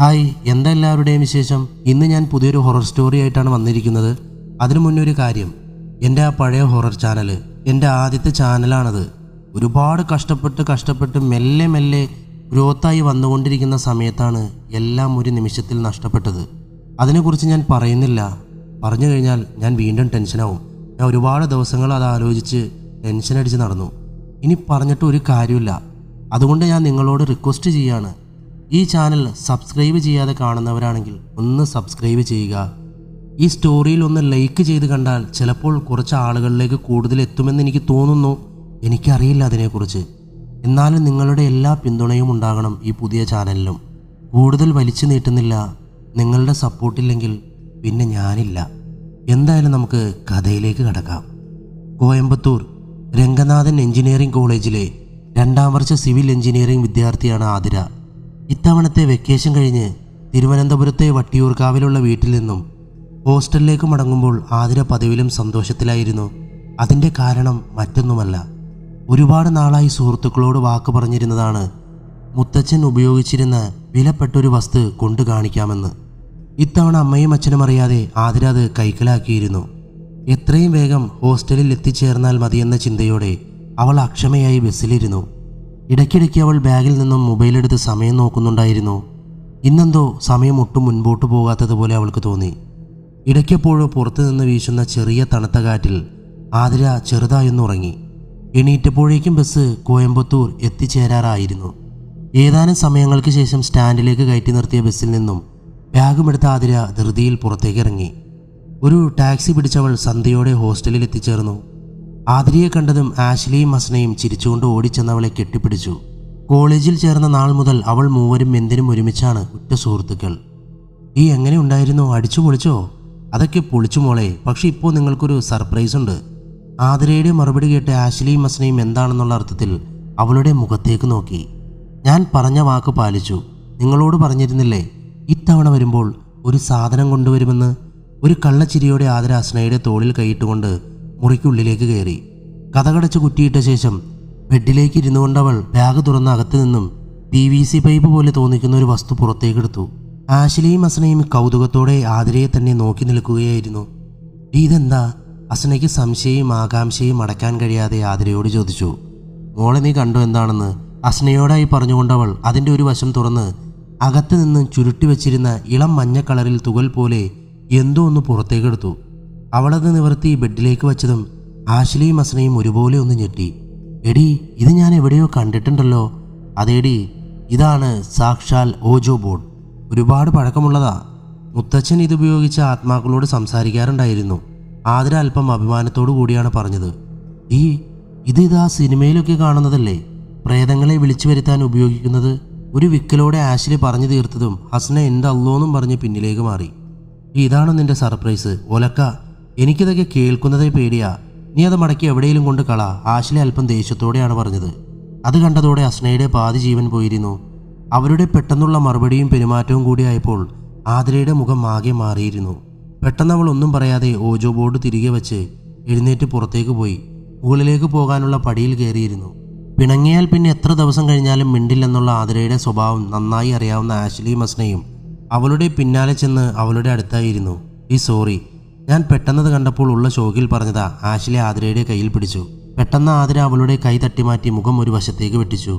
Hi, എന്താ എല്ലാവരുടെയും വിശേഷം? ഇന്ന് ഞാൻ പുതിയൊരു ഹൊറർ സ്റ്റോറി ആയിട്ടാണ് വന്നിരിക്കുന്നത്. അതിനു മുന്നേ ഒരു കാര്യം, എൻ്റെ ആ പഴയ ഹൊറർ ചാനൽ എൻ്റെ ആദ്യത്തെ ചാനലാണത്. ഒരുപാട് കഷ്ടപ്പെട്ട് മെല്ലെ മെല്ലെ ഗ്രോത്തായി വന്നുകൊണ്ടിരിക്കുന്ന സമയത്താണ് എല്ലാം ഒരു നിമിഷത്തിൽ നഷ്ടപ്പെട്ടത്. അതിനെക്കുറിച്ച് ഞാൻ പറയുന്നില്ല. പറഞ്ഞു കഴിഞ്ഞാൽ ഞാൻ വീണ്ടും ടെൻഷനാവും. ഞാൻ ഒരുപാട് ദിവസങ്ങൾ അത് ആലോചിച്ച് ടെൻഷനടിച്ച് നടന്നു. ഇനി പറഞ്ഞിട്ട് ഒരു കാര്യമില്ല. അതുകൊണ്ട് ഞാൻ നിങ്ങളോട് റിക്വസ്റ്റ് ചെയ്യാണ്, ഈ ചാനൽ സബ്സ്ക്രൈബ് ചെയ്യാതെ കാണുന്നവരാണെങ്കിൽ ഒന്ന് സബ്സ്ക്രൈബ് ചെയ്യുക. ഈ സ്റ്റോറിയിൽ ഒന്ന് ലൈക്ക് ചെയ്ത് കണ്ടാൽ ചിലപ്പോൾ കുറച്ച് ആളുകളിലേക്ക് കൂടുതൽ എത്തുമെന്ന് എനിക്ക് തോന്നുന്നു. എനിക്കറിയില്ല അതിനെക്കുറിച്ച്. എന്നാലും നിങ്ങളുടെ എല്ലാ പിന്തുണയും ഉണ്ടാകണം ഈ പുതിയ ചാനലിലും. കൂടുതൽ വലിച്ചു നീട്ടുന്നില്ല. നിങ്ങളുടെ സപ്പോർട്ടില്ലെങ്കിൽ പിന്നെ ഞാനില്ല. എന്തായാലും നമുക്ക് കഥയിലേക്ക് കടക്കാം. കോയമ്പത്തൂർ രംഗനാഥൻ എഞ്ചിനീയറിംഗ് കോളേജിലെ 2ാം വർഷ സിവിൽ എഞ്ചിനീയറിംഗ് വിദ്യാർത്ഥിയാണ് ആതിര. ഇത്തവണത്തെ വെക്കേഷൻ കഴിഞ്ഞ് തിരുവനന്തപുരത്തെ വട്ടിയൂർക്കാവിലുള്ള വീട്ടിൽ നിന്നും ഹോസ്റ്റലിലേക്ക് മടങ്ങുമ്പോൾ ആതിര പതിവിലും സന്തോഷത്തിലായിരുന്നു. അതിൻ്റെ കാരണം മറ്റൊന്നുമല്ല, ഒരുപാട് നാളായി സുഹൃത്തുക്കളോട് വാക്ക് പറഞ്ഞിരുന്നതാണ് മുത്തച്ഛൻ ഉപയോഗിച്ചിരുന്ന വിലപ്പെട്ടൊരു വസ്തു കൊണ്ടു കാണിക്കാമെന്ന്. ഇത്തവണ അമ്മയും അച്ഛനും അറിയാതെ ആതിര അത് കൈക്കലാക്കിയിരുന്നു. എത്രയും വേഗം ഹോസ്റ്റലിൽ എത്തിച്ചേർന്നാൽ മതിയെന്ന ചിന്തയോടെ അവൾ അക്ഷമയായി ബസ്സിലിരുന്നു. ഇടയ്ക്കിടയ്ക്ക് അവൾ ബാഗിൽ നിന്നും മൊബൈലെടുത്ത് സമയം നോക്കുന്നുണ്ടായിരുന്നു. ഇന്നെന്തോ സമയം ഒട്ടും മുൻപോട്ട് പോകാത്തതുപോലെ അവൾക്ക് തോന്നി. ഇടയ്ക്കെപ്പോഴോ പുറത്തു നിന്ന് വീശുന്ന ചെറിയ തണുത്ത കാറ്റിൽ ആതിര ചെറുതായൊന്നുറങ്ങി. എണീറ്റപ്പോഴേക്കും ബസ് കോയമ്പത്തൂർ എത്തിച്ചേരാറായിരുന്നു. ഏതാനും സമയങ്ങൾക്ക് ശേഷം സ്റ്റാൻഡിലേക്ക് കയറ്റി നിർത്തിയ ബസ്സിൽ നിന്നും ബാഗുമെടുത്ത ആതിര ധൃതിയിൽ പുറത്തേക്ക് ഇറങ്ങി. ഒരു ടാക്സി പിടിച്ചവൾ സന്ധ്യയോടെ ഹോസ്റ്റലിൽ എത്തിച്ചേർന്നു. ആതിരയെ കണ്ടതും ആഷ്ലിയും ഹസ്നയും ചിരിച്ചുകൊണ്ട് ഓടിച്ചെന്നവളെ കെട്ടിപ്പിടിച്ചു. കോളേജിൽ ചേർന്ന നാൾ മുതൽ അവൾ മൂവരും എന്തിനും ഒരുമിച്ചാണ് ഉറ്റ സുഹൃത്തുക്കൾ. ഈ എങ്ങനെ ഉണ്ടായിരുന്നു? അടിച്ചു പൊളിച്ചോ? അതൊക്കെ പൊളിച്ചു മോളെ, പക്ഷെ ഇപ്പോൾ നിങ്ങൾക്കൊരു സർപ്രൈസ് ഉണ്ട്. ആതിരയുടെ മറുപടി കേട്ട് ആഷ്ലിയും ഹസ്നയും എന്താണെന്നുള്ള അർത്ഥത്തിൽ അവളുടെ മുഖത്തേക്ക് നോക്കി. ഞാൻ പറഞ്ഞ വാക്ക് പാലിച്ചു. നിങ്ങളോട് പറഞ്ഞിരുന്നില്ലേ ഇത്തവണ വരുമ്പോൾ ഒരു സാധനം കൊണ്ടുവരുമെന്ന്? ഒരു കള്ളച്ചിരിയോടെ ആതിര ഹസ്നയുടെ തോളിൽ കൈയിട്ടുകൊണ്ട് മുറിക്കുള്ളിലേക്ക് കയറി. കതകടച്ച് കുറ്റിയിട്ട ശേഷം ബെഡിലേക്ക് ഇരുന്നു കൊണ്ടവൾ ബാഗ് തുറന്ന അകത്ത് നിന്നും PVC പൈപ്പ് പോലെ തോന്നിക്കുന്ന ഒരു വസ്തു പുറത്തേക്കെടുത്തു. ആശ്ലിയും ഹസ്നയും കൗതുകത്തോടെ ആതിരയെ തന്നെ നോക്കി നിൽക്കുകയായിരുന്നു. ഇതെന്താ? ഹസ്നയ്ക്ക് സംശയവും ആകാംക്ഷയും അടക്കാൻ കഴിയാതെ ആതിരയോട് ചോദിച്ചു. മോളെ നീ കണ്ടു എന്താണെന്ന്? ഹസ്നയോടായി പറഞ്ഞുകൊണ്ടവൾ അതിൻ്റെ ഒരു വശം തുറന്ന് അകത്ത് നിന്ന് ചുരുട്ടി വെച്ചിരുന്ന ഇളം മഞ്ഞ കളറിൽ തുകൽ പോലെ എന്തോ ഒന്ന് പുറത്തേക്കെടുത്തു. അവളത് നിവർത്തി ബെഡിലേക്ക് വച്ചതും ആശ്ലിയും ഹസ്നയും ഒരുപോലെ ഒന്ന് ഞെട്ടി. എടി, ഇത് ഞാൻ എവിടെയോ കണ്ടിട്ടുണ്ടല്ലോ. അതേടി, ഇതാണ് സാക്ഷാൽ ഓജോ ബോർഡ്. ഒരുപാട് പഴക്കമുള്ളതാ. മുത്തച്ഛൻ ഇതുപയോഗിച്ച് ആത്മാക്കളോട് സംസാരിക്കാറുണ്ടായിരുന്നു. ആതിര അല്പം അഭിമാനത്തോടു കൂടിയാണ് പറഞ്ഞത്. ഇതാ സിനിമയിലൊക്കെ കാണുന്നതല്ലേ, പ്രേതങ്ങളെ വിളിച്ചു വരുത്താൻ ഉപയോഗിക്കുന്നത്. ഒരു വിക്കലോടെ ആശ്ലി പറഞ്ഞു തീർത്തതും ഹസ്ന എൻ്റെ അല്ലോന്നും പറഞ്ഞ് പിന്നിലേക്ക് മാറി. ഇതാണോ നിന്റെ സർപ്രൈസ്? ഒലക്ക, എനിക്കിതൊക്കെ കേൾക്കുന്നതേ പേടിയാ. നീ അത് മടക്കി എവിടെയെങ്കിലും കൊണ്ട് കള. ആശ്ലി അല്പം ദേഷ്യത്തോടെയാണ് പറഞ്ഞത്. അത് കണ്ടതോടെ ഹസ്നയുടെ പാതി ജീവൻ പോയിരുന്നു. അവരുടെ പെട്ടെന്നുള്ള മറുപടിയും പെരുമാറ്റവും കൂടിയായപ്പോൾ ആതിരയുടെ മുഖം ആകെ മാറിയിരുന്നു. പെട്ടെന്ന് അവൾ ഒന്നും പറയാതെ ഓജോ ബോർഡ് തിരികെ വെച്ച് എഴുന്നേറ്റ് പുറത്തേക്ക് പോയി മുകളിലേക്ക് പോകാനുള്ള പടിയിൽ കയറിയിരുന്നു. പിണങ്ങിയാൽ പിന്നെ എത്ര ദിവസം കഴിഞ്ഞാലും മിണ്ടില്ലെന്നുള്ള ആതിരയുടെ സ്വഭാവം നന്നായി അറിയാവുന്ന ആശ്ലിയും ഹസ്നയും അവളുടെ പിന്നാലെ ചെന്ന് അവളുടെ അടുത്തായിരുന്നു. സോറി, ഞാൻ പെട്ടെന്നത് കണ്ടപ്പോൾ ഉള്ള ഷോക്കിൽ പറഞ്ഞതാ. ആശ്ലി ആതിരയുടെ കയ്യിൽ പിടിച്ചു. പെട്ടെന്ന് ആതിര അവളുടെ കൈ തട്ടിമാറ്റി മുഖം ഒരു വശത്തേക്ക് വെട്ടിച്ചു.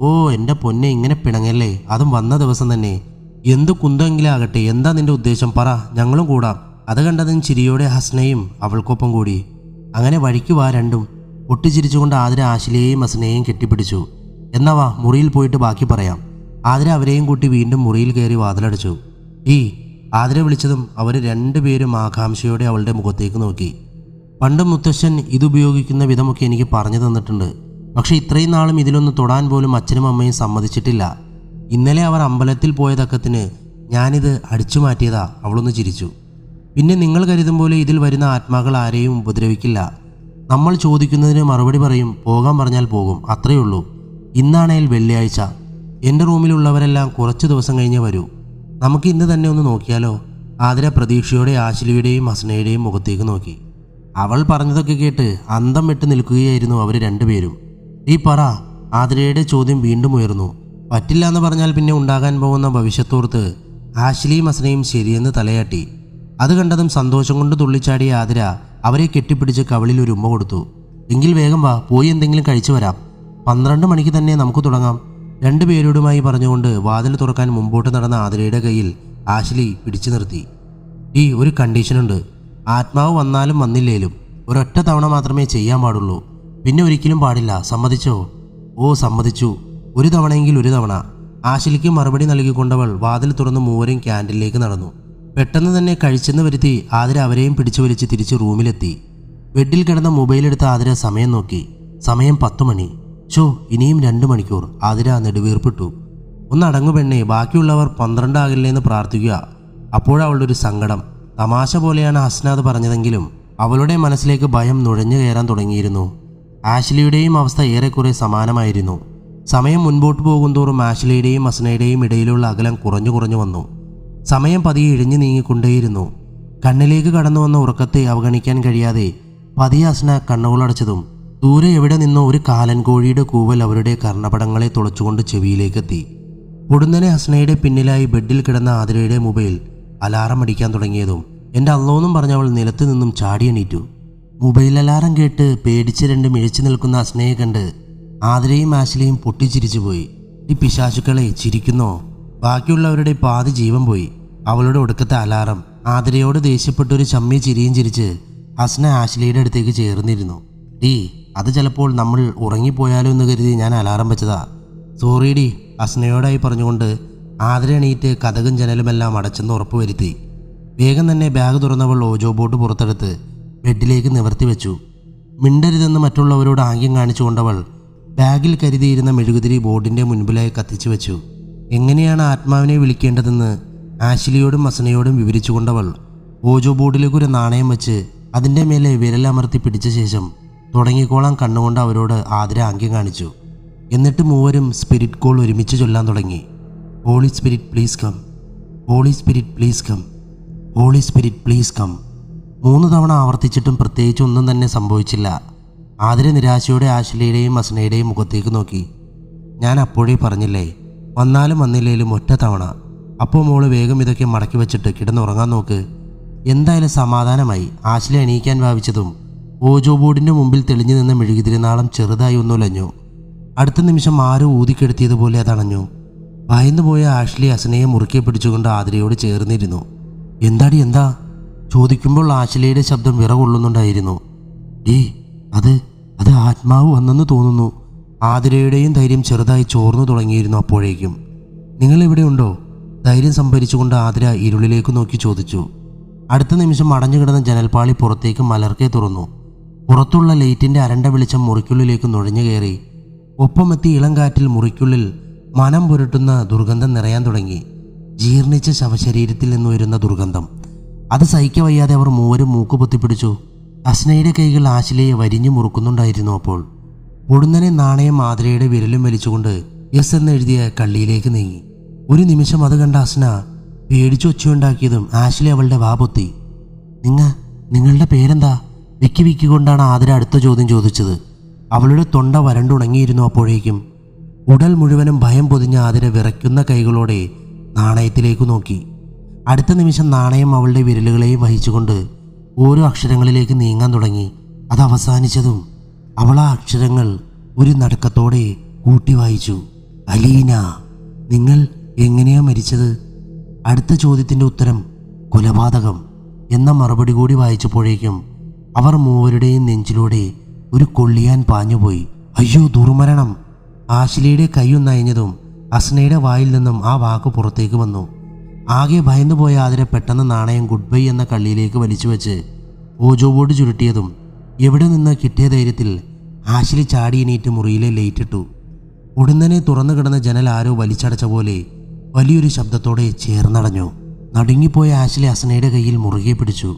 ഓ എൻ്റെ പൊന്നെ, ഇങ്ങനെ പിണങ്ങല്ലേ, അതും വന്ന ദിവസം തന്നെ. എന്ത് കുന്തെങ്കിലും ആകട്ടെ, എന്താ നിന്റെ ഉദ്ദേശം? പറ, ഞങ്ങളും കൂടാം. അത് കണ്ടതും ചിരിയോടെ ഹസ്നയും അവൾക്കൊപ്പം കൂടി. അങ്ങനെ വഴിക്ക് വാ രണ്ടും. പൊട്ടിച്ചിരിച്ചുകൊണ്ട് ആതിര ആശ്ലിയെയും ഹസ്നയെയും കെട്ടിപ്പിടിച്ചു. എന്നാ വാ, മുറിയിൽ പോയിട്ട് ബാക്കി പറയാം. ആതിര അവരെയും കൂട്ടി വീണ്ടും മുറിയിൽ കയറി വാതിലടച്ചു. ആതിര വിളിച്ചതും അവർ രണ്ടുപേരും ആകാംക്ഷയോടെ അവളുടെ മുഖത്തേക്ക് നോക്കി. പണ്ട് മുത്തശ്ശൻ ഇതുപയോഗിക്കുന്ന വിധമൊക്കെ എനിക്ക് പറഞ്ഞു തന്നിട്ടുണ്ട്. പക്ഷെ ഇത്രയും നാളും ഇതിലൊന്ന് തൊടാൻ പോലും അച്ഛനും അമ്മയും സമ്മതിച്ചിട്ടില്ല. ഇന്നലെ അവർ അമ്പലത്തിൽ പോയ തക്കത്തിന് ഞാനിത് അടിച്ചു മാറ്റിയതാ. അവളൊന്ന് ചിരിച്ചു. പിന്നെ നിങ്ങൾ കരുതും പോലെ ഇതിൽ വരുന്ന ആത്മാക്കൾ ആരെയും ഉപദ്രവിക്കില്ല. നമ്മൾ ചോദിക്കുന്നതിന് മറുപടി പറയും. പോകാൻ പറഞ്ഞാൽ പോകും, അത്രയുള്ളൂ. ഇന്നാണേൽ വെള്ളിയാഴ്ച. എൻ്റെ റൂമിലുള്ളവരെല്ലാം കുറച്ച് ദിവസം കഴിഞ്ഞേ വരൂ. നമുക്ക് ഇന്ന് തന്നെ ഒന്ന് നോക്കിയാലോ? ആതിര പ്രതീക്ഷയോടെ ആശ്ലിയുടെയും ഹസ്നയുടെയും മുഖത്തേക്ക് നോക്കി. അവൾ പറഞ്ഞതൊക്കെ കേട്ട് അന്തം വിട്ട് നിൽക്കുകയായിരുന്നു അവർ രണ്ടുപേരും. പറ, ആതിരയുടെ ചോദ്യം വീണ്ടും ഉയർന്നു. പറ്റില്ല എന്ന് പറഞ്ഞാൽ പിന്നെ ഉണ്ടാകാൻ പോകുന്ന ഭവിഷ്യത്തോർത്ത് ആശ്ലിയും അസ്നയും ശരിയെന്ന് തലയാട്ടി. അത് കണ്ടതും സന്തോഷം കൊണ്ട് തുള്ളിച്ചാടിയ ആതിര അവരെ കെട്ടിപ്പിടിച്ച് കവിളിൽ ഒരു ഉമ്മ കൊടുത്തു. എങ്കിൽ വേഗം വാ, പോയി എന്തെങ്കിലും കഴിച്ചു വരാം. 12 മണിക്ക് തന്നെ നമുക്ക് തുടങ്ങാം. രണ്ടുപേരോടുമായി പറഞ്ഞുകൊണ്ട് വാതിൽ തുറക്കാൻ മുമ്പോട്ട് നടന്ന ആതിരയുടെ കയ്യിൽ ആശ്ലി പിടിച്ചു നിർത്തി. ഈ ഒരു കണ്ടീഷനുണ്ട്. ആത്മാവ് വന്നാലും വന്നില്ലേലും ഒരൊറ്റ തവണ മാത്രമേ ചെയ്യാൻ പാടുള്ളൂ. പിന്നെ ഒരിക്കലും പാടില്ല. സമ്മതിച്ചോ? ഓ സമ്മതിച്ചു. ഒരു തവണയെങ്കിൽ ഒരു തവണ. ആശ്ലിക്ക് മറുപടി നൽകിക്കൊണ്ടവൾ വാതിൽ തുറന്ന് മൂവരും ക്യാൻറ്റീനിലേക്ക് നടന്നു. പെട്ടെന്ന് തന്നെ കഴിച്ചെന്ന് വരുത്തി ആതിര അവരെയും പിടിച്ചു വലിച്ച് തിരിച്ച് റൂമിലെത്തി. ബെഡിൽ കിടന്ന മൊബൈലെടുത്ത് ആതിര സമയം നോക്കി. സമയം 10 മണി. ഇനിയും 2 മണിക്കൂർ. ആതിര നെടുവീർപ്പിട്ടു. ഒന്നടങ്ങു പെണ്ണേ, ബാക്കിയുള്ളവർ 12 ആകില്ലേന്ന് പ്രാർത്ഥിക്കുക. അപ്പോഴവളുടെ ഒരു സങ്കടം. തമാശ പോലെയാണ് ഹസ്നാദ് പറഞ്ഞതെങ്കിലും അവളുടെ മനസ്സിലേക്ക് ഭയം നുഴഞ്ഞു കയറാൻ തുടങ്ങിയിരുന്നു. ആശ്ലിയുടെയും അവസ്ഥ ഏറെക്കുറെ സമാനമായിരുന്നു. സമയം മുൻപോട്ട് പോകുന്തോറും ആശ്ലിയുടെയും ഹസ്നയുടെയും ഇടയിലുള്ള അകലം കുറഞ്ഞു കുറഞ്ഞു വന്നു. സമയം പതിയെ ഇഴഞ്ഞു നീങ്ങിക്കൊണ്ടേയിരുന്നു. കണ്ണിലേക്ക് കടന്നു വന്ന ഉറക്കത്തെ അവഗണിക്കാൻ കഴിയാതെ പതിയെ ഹസ്ന കണ്ണുകളടച്ചതും ദൂരെ എവിടെ നിന്നോ ഒരു കാലൻ കോഴിയുടെ കൂവൽ അവരുടെ കർണപടങ്ങളെ തുളച്ചുകൊണ്ട് ചെവിയിലേക്കെത്തി. ഉടനെ ഹസ്നയുടെ പിന്നിലായി ബെഡിൽ കിടന്ന ആതിരയുടെ മൊബൈൽ അലാറം അടിക്കാൻ തുടങ്ങിയതും എൻ്റെ അള്ളോന്നും പറഞ്ഞവൾ നിലത്ത് നിന്നും ചാടിയണീറ്റു. മൊബൈൽ അലാറം കേട്ട് പേടിച്ച് രണ്ട് മിഴിച്ചു നിൽക്കുന്ന ഹസ്നയെ കണ്ട് ആതിരയും ആശ്ലിയും പൊട്ടിച്ചിരിച്ചുപോയി. ഈ പിശാചുക്കളെ ചിരിക്കുന്നോ? ബാക്കിയുള്ളവരുടെ പാതി ജീവൻ പോയി. അവളുടെ ഒടുക്കത്തെ അലാറം. ആതിരയോട് ദേഷ്യപ്പെട്ടൊരു ചമ്മിയ ചിരിയും ചിരിച്ച് ഹസ്ന ആശ്ലിയുടെ അടുത്തേക്ക് ചേർന്നിരുന്നു. അത് ചിലപ്പോൾ നമ്മൾ ഉറങ്ങിപ്പോയാലോ എന്ന് കരുതി ഞാൻ അലാറം വെച്ചതാ. സോറി ഡി, ഹസ്നയോടായി പറഞ്ഞുകൊണ്ട് ആതിര എണീറ്റ് കതകും ജനലുമെല്ലാം അടച്ചെന്ന് ഉറപ്പുവരുത്തി. വേഗം തന്നെ ബാഗ് തുറന്നവൾ ഓജോ ബോട്ട് പുറത്തെടുത്ത് ബെഡിലേക്ക് നിവർത്തി വെച്ചു. മിണ്ടരുതെന്ന് മറ്റുള്ളവരോട് ആംഗ്യം കാണിച്ചുകൊണ്ടവൾ ബാഗിൽ കരുതിയിരുന്ന മെഴുകുതിരി ബോർഡിൻ്റെ മുൻപിലായി കത്തിച്ചു വെച്ചു. എങ്ങനെയാണ് ആത്മാവിനെ വിളിക്കേണ്ടതെന്ന് ആശ്ലിയോടും ഹസ്നയോടും വിവരിച്ചുകൊണ്ടവൾ ഓജോ ബോർഡിലേക്ക് ഒരു നാണയം വെച്ച് അതിൻ്റെ മേലെ വിരലമർത്തി പിടിച്ച ശേഷം തുടങ്ങിക്കോളാൻ കണ്ണുകൊണ്ട് അവരോട് ആതിര ആംഗ്യം കാണിച്ചു. എന്നിട്ട് മൂവരും സ്പിരിറ്റ് കോൾ ഒരുമിച്ച് ചൊല്ലാൻ തുടങ്ങി. Holy spirit please come, holy spirit please come, holy spirit please come. 3 തവണ ആവർത്തിച്ചിട്ടും പ്രത്യേകിച്ച് ഒന്നും തന്നെ സംഭവിച്ചില്ല. ആതിര നിരാശയോടെ ആശ്ലിയുടെയും ഹസ്നയുടെയും മുഖത്തേക്ക് നോക്കി. ഞാൻ അപ്പോഴേ പറഞ്ഞില്ലേ, വന്നാലും വന്നില്ലേലും ഒറ്റ തവണ. അപ്പോൾ മോള് വേഗം ഇതൊക്കെ മടക്കി വെച്ചിട്ട് കിടന്നുറങ്ങാൻ നോക്ക്. എന്തായാലും സമാധാനമായി. ആശ്ലി എണീക്കാൻ ഭാവിച്ചതും ഓജോ ബോർഡിൻ്റെ മുമ്പിൽ തെളിഞ്ഞു നിന്ന മെഴുകുതിരിനാളം ചെറുതായി ഒന്നുലഞ്ഞു. അടുത്ത നിമിഷം ആരോ ഊതിക്കെടുത്തിയതുപോലെ അതണഞ്ഞു. ഭയന്നുപോയ ആശ്ലി ഹസ്നയെ മുറുക്കെ പിടിച്ചുകൊണ്ട് ആതിരയോട് ചേർന്നിരുന്നു. എന്താടി എന്താ ചോദിക്കുമ്പോൾ ആശ്ലിയുടെ ശബ്ദം വിറകൊള്ളുന്നുണ്ടായിരുന്നു. അത് ആത്മാവ് വന്നെന്ന് തോന്നുന്നു. ആതിരയുടെയും ധൈര്യം ചെറുതായി ചോർന്നു തുടങ്ങിയിരുന്നു. അപ്പോഴേക്കും നിങ്ങളിവിടെ ഉണ്ടോ? ധൈര്യം സംഭരിച്ചുകൊണ്ട് ആതിര ഇരുളിലേക്ക് നോക്കി ചോദിച്ചു. അടുത്ത നിമിഷം അടഞ്ഞു കിടന്ന ജനൽപ്പാളി പുറത്തേക്ക് മലർക്കെ തുറന്നു. പുറത്തുള്ള ലൈറ്റിൻ്റെ അരണ്ട വെളിച്ചം മുറിക്കുള്ളിലേക്ക് നുഴഞ്ഞു കയറി. ഒപ്പമെത്തി ഇളം കാറ്റിൽ മുറിക്കുള്ളിൽ മനം പുരട്ടുന്ന ദുർഗന്ധം നിറയാൻ തുടങ്ങി. ജീർണിച്ച ശവശരീരത്തിൽ നിന്ന് വരുന്ന ദുർഗന്ധം. അത് സഹിക്കവയ്യാതെ അവർ മൂവരും മൂക്ക് പൊത്തിപ്പിടിച്ചു. ഹസ്നയുടെ കൈകൾ ആശ്ലിയെ വരിഞ്ഞു മുറുക്കുന്നുണ്ടായിരുന്നു. അപ്പോൾ പൊടുന്നനെ നാണയം ആതിരയുടെ വിരലും വലിച്ചുകൊണ്ട് യെസ് എന്നെഴുതിയ കള്ളിയിലേക്ക് നീങ്ങി. ഒരു നിമിഷം അത് കണ്ട ഹസ്ന പേടിച്ചു ഒച്ചയുണ്ടാക്കിയതും ആശ്ലി അവളുടെ വാ പൊത്തി. നിങ്ങളുടെ പേരെന്താ? വിക്കി വിക്കിക്കൊണ്ടാണ് ആതിര അടുത്ത ചോദ്യം ചോദിച്ചത്. അവളുടെ തൊണ്ട വരണ്ടുണങ്ങിയിരുന്നു. അപ്പോഴേക്കും ഉടൽ മുഴുവനും ഭയം പൊതിഞ്ഞ ആതിര വിറയ്ക്കുന്ന കൈകളോടെ നാണയത്തിലേക്ക് നോക്കി. അടുത്ത നിമിഷം നാണയം അവളുടെ വിരലുകളെയും വഹിച്ചുകൊണ്ട് ഓരോ അക്ഷരങ്ങളിലേക്ക് നീങ്ങാൻ തുടങ്ങി. അത് അവസാനിച്ചതും അവൾ ആ അക്ഷരങ്ങൾ ഒരു നടുക്കത്തോടെ കൂട്ടി വായിച്ചു. അലീന, നിങ്ങൾ എങ്ങനെയാ മരിച്ചത്? അടുത്ത ചോദ്യത്തിൻ്റെ ഉത്തരം കൊലപാതകം എന്ന മറുപടി കൂടി വായിച്ചപ്പോഴേക്കും അവർ മൂവരുടെയും നെഞ്ചിലൂടെ ഒരു കൊള്ളിയാൻ പാഞ്ഞുപോയി. അയ്യോ ദുർമരണം! ആശ്ലിയുടെ കൈയൊന്നയഞ്ഞതും ഹസ്നയുടെ വായിൽ നിന്നും ആ വാക്ക് പുറത്തേക്ക് വന്നു. ആകെ ഭയന്നുപോയ ആതിര പെട്ടെന്ന് നാണയം ഗുഡ് ബൈ എന്ന കള്ളിയിലേക്ക് വലിച്ചു വെച്ച് ഓജോ ബോർഡ് ചുരുട്ടിയതും എവിടെ നിന്ന് കിട്ടിയ ധൈര്യത്തിൽ ആശ്ലി ചാടി എണീറ്റ് മുറിയിലെ ലൈറ്റിട്ടു. ഉടനെ തുറന്നു കിടന്ന ജനൽ ആരോ വലിച്ചടച്ച പോലെ വലിയൊരു ശബ്ദത്തോടെ ചേർന്നടഞ്ഞു. നടുങ്ങിപ്പോയ ആശ്ലി ഹസ്നയുടെ കയ്യിൽ മുറുകെ പിടിച്ചു.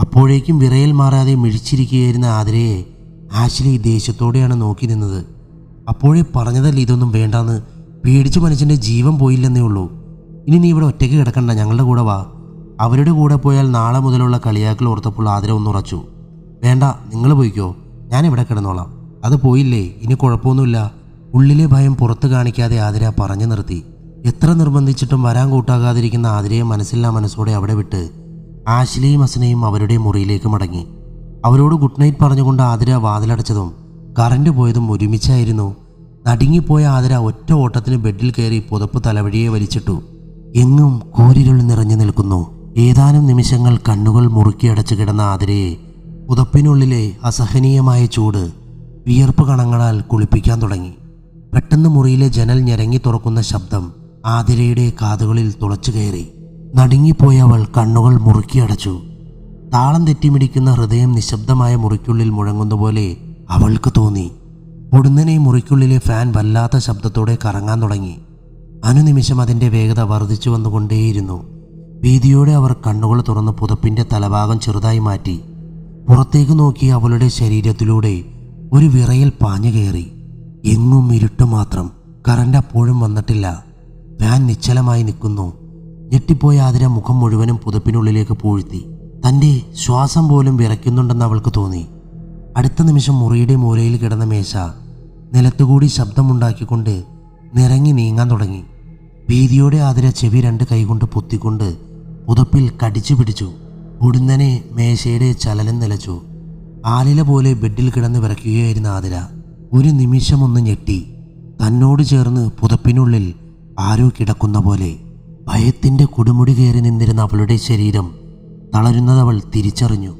അപ്പോഴേക്കും വിറയൽ മാറാതെ മിഴിച്ചിരിക്കുകയായിരുന്ന ആതിരയെ ആശ്ലി ദേഷ്യത്തോടെയാണ് നോക്കി നിന്നത്. അപ്പോഴേ പറഞ്ഞതല്ല ഇതൊന്നും വേണ്ടാന്ന്. പേടിച്ച് മനുഷ്യൻ്റെ ജീവൻ പോയില്ലെന്നേ ഉള്ളൂ. ഇനി നീ ഇവിടെ ഒറ്റയ്ക്ക് കിടക്കണ്ട, ഞങ്ങളുടെ കൂടെ വാ. അവരുടെ കൂടെ പോയാൽ നാളെ മുതലുള്ള കളിയാക്കൽ ഓർത്തപ്പോൾ ആതിര ഒന്നുറച്ചു. വേണ്ട, നിങ്ങൾ പോയിക്കോ, ഞാനിവിടെ കിടന്നോളാം. അത് പോയില്ലേ, ഇനി കുഴപ്പമൊന്നുമില്ല. ഉള്ളിലെ ഭയം പുറത്തു കാണിക്കാതെ ആതിര പറഞ്ഞു നിർത്തി. എത്ര നിർബന്ധിച്ചിട്ടും വരാൻ കൂട്ടാകാതിരിക്കുന്ന ആതിരയെ മനസ്സില്ലാ മനസ്സോടെ അവിടെ വിട്ട് ആശ്ലിയും അസനയും അവരുടെ മുറിയിലേക്ക് മടങ്ങി. അവരോട് ഗുഡ് നൈറ്റ് പറഞ്ഞുകൊണ്ട് ആതിര വാതിലടച്ചതും കറണ്ട് പോയതും ഒരുമിച്ചായിരുന്നു. നടുങ്ങിപ്പോയ ആതിര ഒറ്റ ഓട്ടത്തിന് ബെഡിൽ കയറി പുതപ്പ് തലവഴിയെ വലിച്ചിട്ടു. എങ്ങും കൂരിരുൾ നിറഞ്ഞു നിൽക്കുന്നു. ഏതാനും നിമിഷങ്ങൾ കണ്ണുകൾ മുറുക്കിയടച്ചു കിടന്ന ആതിരയെ പുതപ്പിനുള്ളിലെ അസഹനീയമായ ചൂട് വിയർപ്പ് കണങ്ങളാൽ കുളിപ്പിക്കാൻ തുടങ്ങി. പെട്ടെന്ന് മുറിയിലെ ജനൽ ഞെരങ്ങി തുറക്കുന്ന ശബ്ദം ആതിരയുടെ കാതുകളിൽ തുളച്ചു കയറി. നടുങ്ങിപ്പോയ അവൾ കണ്ണുകൾ മുറുക്കിയടച്ചു. താളം തെറ്റിമിടിക്കുന്ന ഹൃദയം നിശബ്ദമായ മുറിക്കുള്ളിൽ മുഴങ്ങുന്ന പോലെ അവൾക്ക് തോന്നി. ഉടനെ മുറിക്കുള്ളിലെ ഫാൻ വല്ലാത്ത ശബ്ദത്തോടെ കറങ്ങാൻ തുടങ്ങി. അനുനിമിഷം അതിൻ്റെ വേഗത വർദ്ധിച്ചു വന്നുകൊണ്ടേയിരുന്നു. ഭീതിയോടെ അവർ കണ്ണുകൾ തുറന്ന് പുതപ്പിൻ്റെ തലഭാഗം ചെറുതായി മാറ്റി. പുറത്തേക്ക് നോക്കി അവളുടെ ശരീരത്തിലൂടെ ഒരു വിറയൽ പാഞ്ഞു കയറി. എങ്ങും ഇരുട്ട് മാത്രം. കറണ്ട് അപ്പോഴും വന്നിട്ടില്ല. ഫാൻ നിശ്ചലമായി നിൽക്കുന്നു. ഞെട്ടിപ്പോയ ആതിര മുഖം മുഴുവനും പുതപ്പിനുള്ളിലേക്ക് പൂഴ്ത്തി. തൻ്റെ ശ്വാസം പോലും വിറയ്ക്കുന്നുണ്ടെന്ന് അവൾക്ക് തോന്നി. അടുത്ത നിമിഷം മുറിയുടെ മൂലയിൽ കിടന്ന മേശ നിലത്തുകൂടി ശബ്ദമുണ്ടാക്കിക്കൊണ്ട് നിറങ്ങി നീങ്ങാൻ തുടങ്ങി. ഭീതിയോടെ ആതിര ചെവി രണ്ട് കൈകൊണ്ട് പൊത്തിക്കൊണ്ട് പുതപ്പിൽ കടിച്ചു പിടിച്ചു. ഉടനെ മേശയുടെ ചലനം നിലച്ചു. ആലില പോലെ ബെഡിൽ കിടന്ന് വിറയ്ക്കുകയായിരുന്ന ആതിര ഒരു നിമിഷമൊന്ന് ഞെട്ടി. തന്നോട് ചേർന്ന് പുതപ്പിനുള്ളിൽ ആരോ കിടക്കുന്ന പോലെ. ഭയത്തിൻ്റെ കൊടുമുടി കയറി നിന്നിരുന്ന അവളുടെ ശരീരം തളരുന്നതവൾ തിരിച്ചറിഞ്ഞു.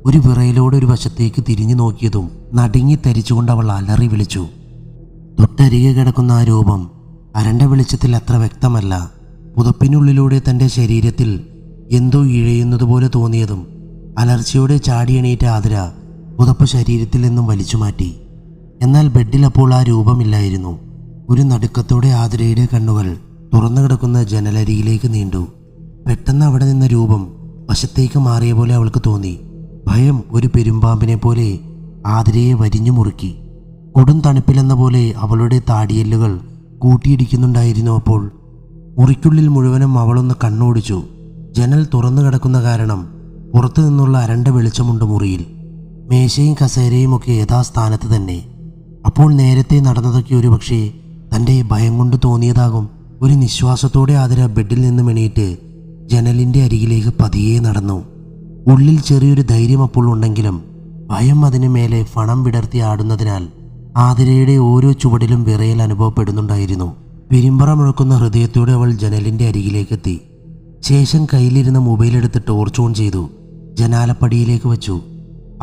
ഒരു വിറയിലോടെ ഒരു വശത്തേക്ക് തിരിഞ്ഞു നോക്കിയതും നടുങ്ങി തരിച്ചുകൊണ്ട് അവൾ അലറി വിളിച്ചു. തൊട്ടരികെ കിടക്കുന്ന ആ രൂപം അരണ്ട വെളിച്ചത്തിൽ അത്ര വ്യക്തമല്ല. പുതപ്പിനുള്ളിലൂടെ തൻ്റെ ശരീരത്തിൽ എന്തോ ഇഴയുന്നതുപോലെ തോന്നിയതും അലർച്ചയോടെ ചാടിയണീറ്റ ആതിര പുതപ്പ് ശരീരത്തിൽ നിന്നും വലിച്ചു മാറ്റി. എന്നാൽ ബെഡിൽ അപ്പോൾ ആ രൂപമില്ലായിരുന്നു. ഒരു നടുക്കത്തോടെ ആതിരയുടെ കണ്ണുകൾ തുറന്നു കിടക്കുന്ന ജനലരിയിലേക്ക് നീണ്ടു. പെട്ടെന്ന് അവിടെ നിന്ന രൂപം വശത്തേക്ക് മാറിയ പോലെ അവൾക്ക് തോന്നി. ഭയം ഒരു പെരുമ്പാമ്പിനെ പോലെ ആതിരയെ വരിഞ്ഞു മുറുക്കി. കൊടും തണുപ്പിലെന്ന പോലെ അവളുടെ താടിയെല്ലുകൾ കൂട്ടിയിടിക്കുന്നുണ്ടായിരുന്നു. അപ്പോൾ മുറിക്കുള്ളിൽ മുഴുവനും അവളൊന്ന് കണ്ണോടിച്ചു. ജനൽ തുറന്നു കിടക്കുന്ന കാരണം പുറത്തു നിന്നുള്ള അരണ്ട വെളിച്ചമുണ്ട് മുറിയിൽ. മേശയും കസേരയും ഒക്കെ യഥാസ്ഥാനത്ത് തന്നെ. അപ്പോൾ നേരത്തെ നടന്നതൊക്കെ ഒരു പക്ഷേ തൻ്റെ ഭയം കൊണ്ട് തോന്നിയതാകും. ഒരു നിശ്വാസത്തോടെ ആതിര ബെഡിൽ നിന്നും എണീറ്റ് ജനലിൻ്റെ അരികിലേക്ക് പതിയെ നടന്നു. ഉള്ളിൽ ചെറിയൊരു ധൈര്യം അപ്പോൾ ഉണ്ടെങ്കിലും ഭയം അതിനു മേലെ ഫണം വിടർത്തി ആടുന്നതിനാൽ ആതിരയുടെ ഓരോ ചുവടിലും വിറയൽ അനുഭവപ്പെടുന്നുണ്ടായിരുന്നു. പിരിമ്പറ മുഴക്കുന്ന ഹൃദയത്തോടെ അവൾ ജനലിൻ്റെ അരികിലേക്കെത്തി. ശേഷം കയ്യിലിരുന്ന മൊബൈലെടുത്ത് ടോർച്ച് ഓൺ ചെയ്തു. ജനാലപ്പടിയിലേക്ക് വെച്ചു.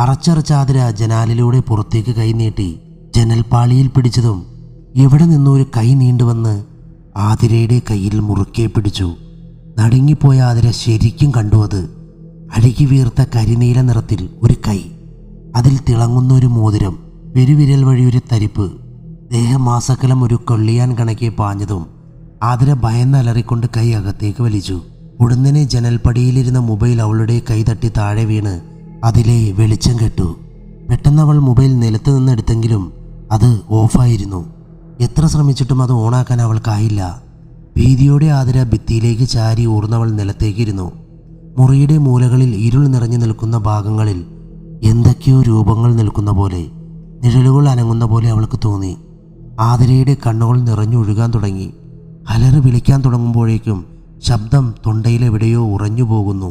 അറച്ചറച്ച ആതിര ജനാലിലൂടെ പുറത്തേക്ക് കൈ നീട്ടി. ജനൽപ്പാളിയിൽ പിടിച്ചതും എവിടെ നിന്നൊരു കൈ നീണ്ടുവന്ന് ആതിരയുടെ കയ്യിൽ മുറുക്കെ പിടിച്ചു. നടുങ്ങിപ്പോയ ആതിര ശരിക്കും കണ്ടു. അത് അഴുകി വീർത്ത കരിനീല നിറത്തിൽ ഒരു കൈ. അതിൽ തിളങ്ങുന്ന ഒരു മോതിരം. പെരുവിരൽ വഴി ഒരു തരിപ്പ്. ദേഹമാസകലം ഒരു കൊള്ളിയാൻ കണക്കെ പാഞ്ഞതും ആതിര ഭയന്നലറിക്കൊണ്ട് കൈ അകത്തേക്ക് വലിച്ചു. ഉടനെ ജനൽപ്പടിയിലിരുന്ന മൊബൈൽ അവളുടെ കൈ തട്ടി താഴെ വീണ് അതിലെ വെളിച്ചം കെട്ടു. പെട്ടെന്ന് അവൾ മൊബൈൽ നിലത്ത് നിന്നെടുത്തെങ്കിലും അത് ഓഫായിരുന്നു. എത്ര ശ്രമിച്ചിട്ടും അത് ഓണാക്കാൻ അവൾക്കായില്ല. ഭീതിയോടെ ആതിര ഭിത്തിയിലേക്ക് ചാരി ഊർന്നവൾ നിലത്തേക്കിരുന്നു. മുറിയുടെ മൂലകളിൽ ഇരുൾ നിറഞ്ഞു നിൽക്കുന്ന ഭാഗങ്ങളിൽ എന്തൊക്കെയോ രൂപങ്ങൾ നിൽക്കുന്ന പോലെ, നിഴലുകൾ അനങ്ങുന്ന പോലെ അവൾക്ക് തോന്നി. ആതിരയുടെ കണ്ണുകൾ നിറഞ്ഞൊഴുകാൻ തുടങ്ങി. അലറി വിളിക്കാൻ തുടങ്ങുമ്പോഴേക്കും ശബ്ദം തൊണ്ടയിലെവിടെയോ ഉറഞ്ഞു പോകുന്നു.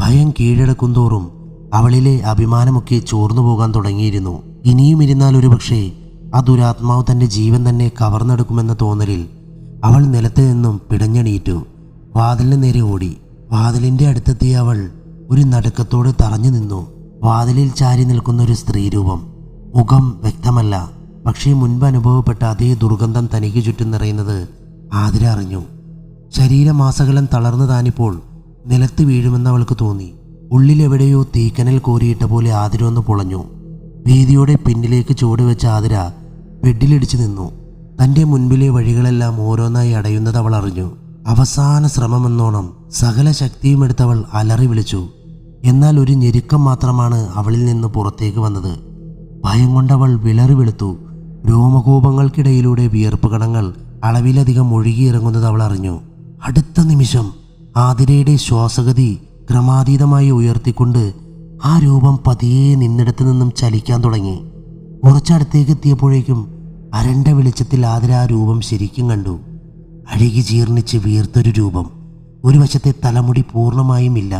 ഭയം കീഴടക്കുന്തോറും അവളിലെ അഭിമാനമൊക്കെ ചോർന്നു പോകാൻ തുടങ്ങിയിരുന്നു. ഇനിയും ഇരുന്നാൽ ഒരു പക്ഷേ ആ ദുരാത്മാവ് തൻ്റെ ജീവൻ തന്നെ കവർന്നെടുക്കുമെന്ന തോന്നലിൽ അവൾ നിലത്ത് നിന്നും പിടഞ്ഞെണീറ്റു. വാതിലിന് നേരെ ഓടി. വാതിലിൻ്റെ അടുത്തെത്തിയ അവൾ ഒരു നടുക്കത്തോടെ തറഞ്ഞു നിന്നു. വാതിലിൽ ചാരി നിൽക്കുന്ന ഒരു സ്ത്രീരൂപം. മുഖം വ്യക്തമല്ല. പക്ഷേ മുൻപ് അനുഭവപ്പെട്ട അതേ ദുർഗന്ധം തനിക്ക് ചുറ്റും നിറയുന്നത് ആതിര അറിഞ്ഞു. ശരീരമാസകലം തളർന്നു താനിപ്പോൾ നിലത്ത് വീഴുമെന്ന് അവൾക്ക് തോന്നി. ഉള്ളിലെവിടെയോ തീക്കനൽ കോരിയിട്ട പോലെ ആതിര ഒന്ന് പൊളഞ്ഞു. ഭീതിയോടെ പിന്നിലേക്ക് ചുവടുവെച്ച ആതിര ബെഡിലിടിച്ചു നിന്നു. തൻ്റെ മുൻപിലെ വഴികളെല്ലാം ഓരോന്നായി അടയുന്നത് അവൾ അറിഞ്ഞു. അവസാന ശ്രമമെന്നോണം സകല ശക്തിയും എടുത്തവൾ അലറി വിളിച്ചു. എന്നാൽ ഒരു ഞെരുക്കം മാത്രമാണ് അവളിൽ നിന്ന് പുറത്തേക്ക് വന്നത്. ഭയം കൊണ്ടവൾ വിളറി വെളുത്തു. രോമകൂപങ്ങൾക്കിടയിലൂടെ വിയർപ്പ് കണങ്ങൾ അളവിലധികം ഒഴുകിയിറങ്ങുന്നത് അവൾ അറിഞ്ഞു. അടുത്ത നിമിഷം ആതിരയുടെ ശ്വാസഗതി ക്രമാതീതമായി ഉയർത്തിക്കൊണ്ട് ആ രൂപം പതിയെ നിന്നിടത്ത് നിന്നും ചലിക്കാൻ തുടങ്ങി. കുറച്ചടുത്തേക്ക് എത്തിയപ്പോഴേക്കും അരണ്ട വെളിച്ചത്തിൽ ആതിര ആ രൂപം ശരിക്കും കണ്ടു. അഴുകി ജീർണിച്ച് വീർത്തൊരു രൂപം. ഒരു വശത്തെ തലമുടി പൂർണ്ണമായും ഇല്ല.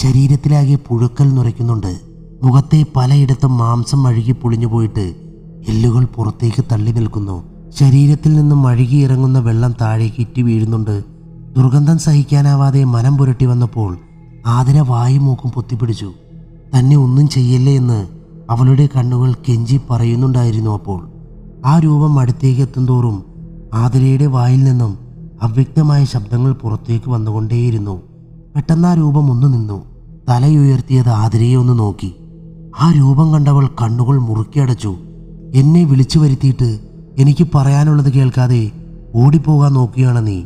ശരീരത്തിലാകെ പുഴുക്കൽ നുരയ്ക്കുന്നുണ്ട്. മുഖത്തെ പലയിടത്തും മാംസം അഴുകി പൊളിഞ്ഞു പോയിട്ട് എല്ലുകൾ പുറത്തേക്ക് തള്ളി നിൽക്കുന്നു. ശരീരത്തിൽ നിന്നും അഴുകിയിറങ്ങുന്ന വെള്ളം താഴേക്ക് ഇറ്റി വീഴുന്നുണ്ട്. ദുർഗന്ധം സഹിക്കാനാവാതെ മനം പുരട്ടി വന്നപ്പോൾ ആതിര വായും മൂക്കും പൊത്തിപ്പിടിച്ചു. തന്നെ ഒന്നും ചെയ്യല്ലേ എന്ന് അവളുടെ കണ്ണുകൾ കെഞ്ചി പറയുന്നുണ്ടായിരുന്നു. അപ്പോൾ ആ രൂപം അടുത്തേക്ക് എത്തുന്തോറും ആതിരയുടെ വായിൽ നിന്നും അവ്യക്തമായ ശബ്ദങ്ങൾ പുറത്തേക്ക് വന്നുകൊണ്ടേയിരുന്നു. പെട്ടെന്ന് ആ രൂപം ഒന്ന് നിന്നു. തലയുയർത്തിയത് ആതിരയെ ഒന്ന് നോക്കി. ആ രൂപം കണ്ടവൾ കണ്ണുകൾ മുറുക്കിയടച്ചു. എന്നെ വിളിച്ചു വരുത്തിയിട്ട് എനിക്ക് പറയാനുള്ളത് കേൾക്കാതെ ഓടിപ്പോകാൻ നോക്കുകയാണ് നീ.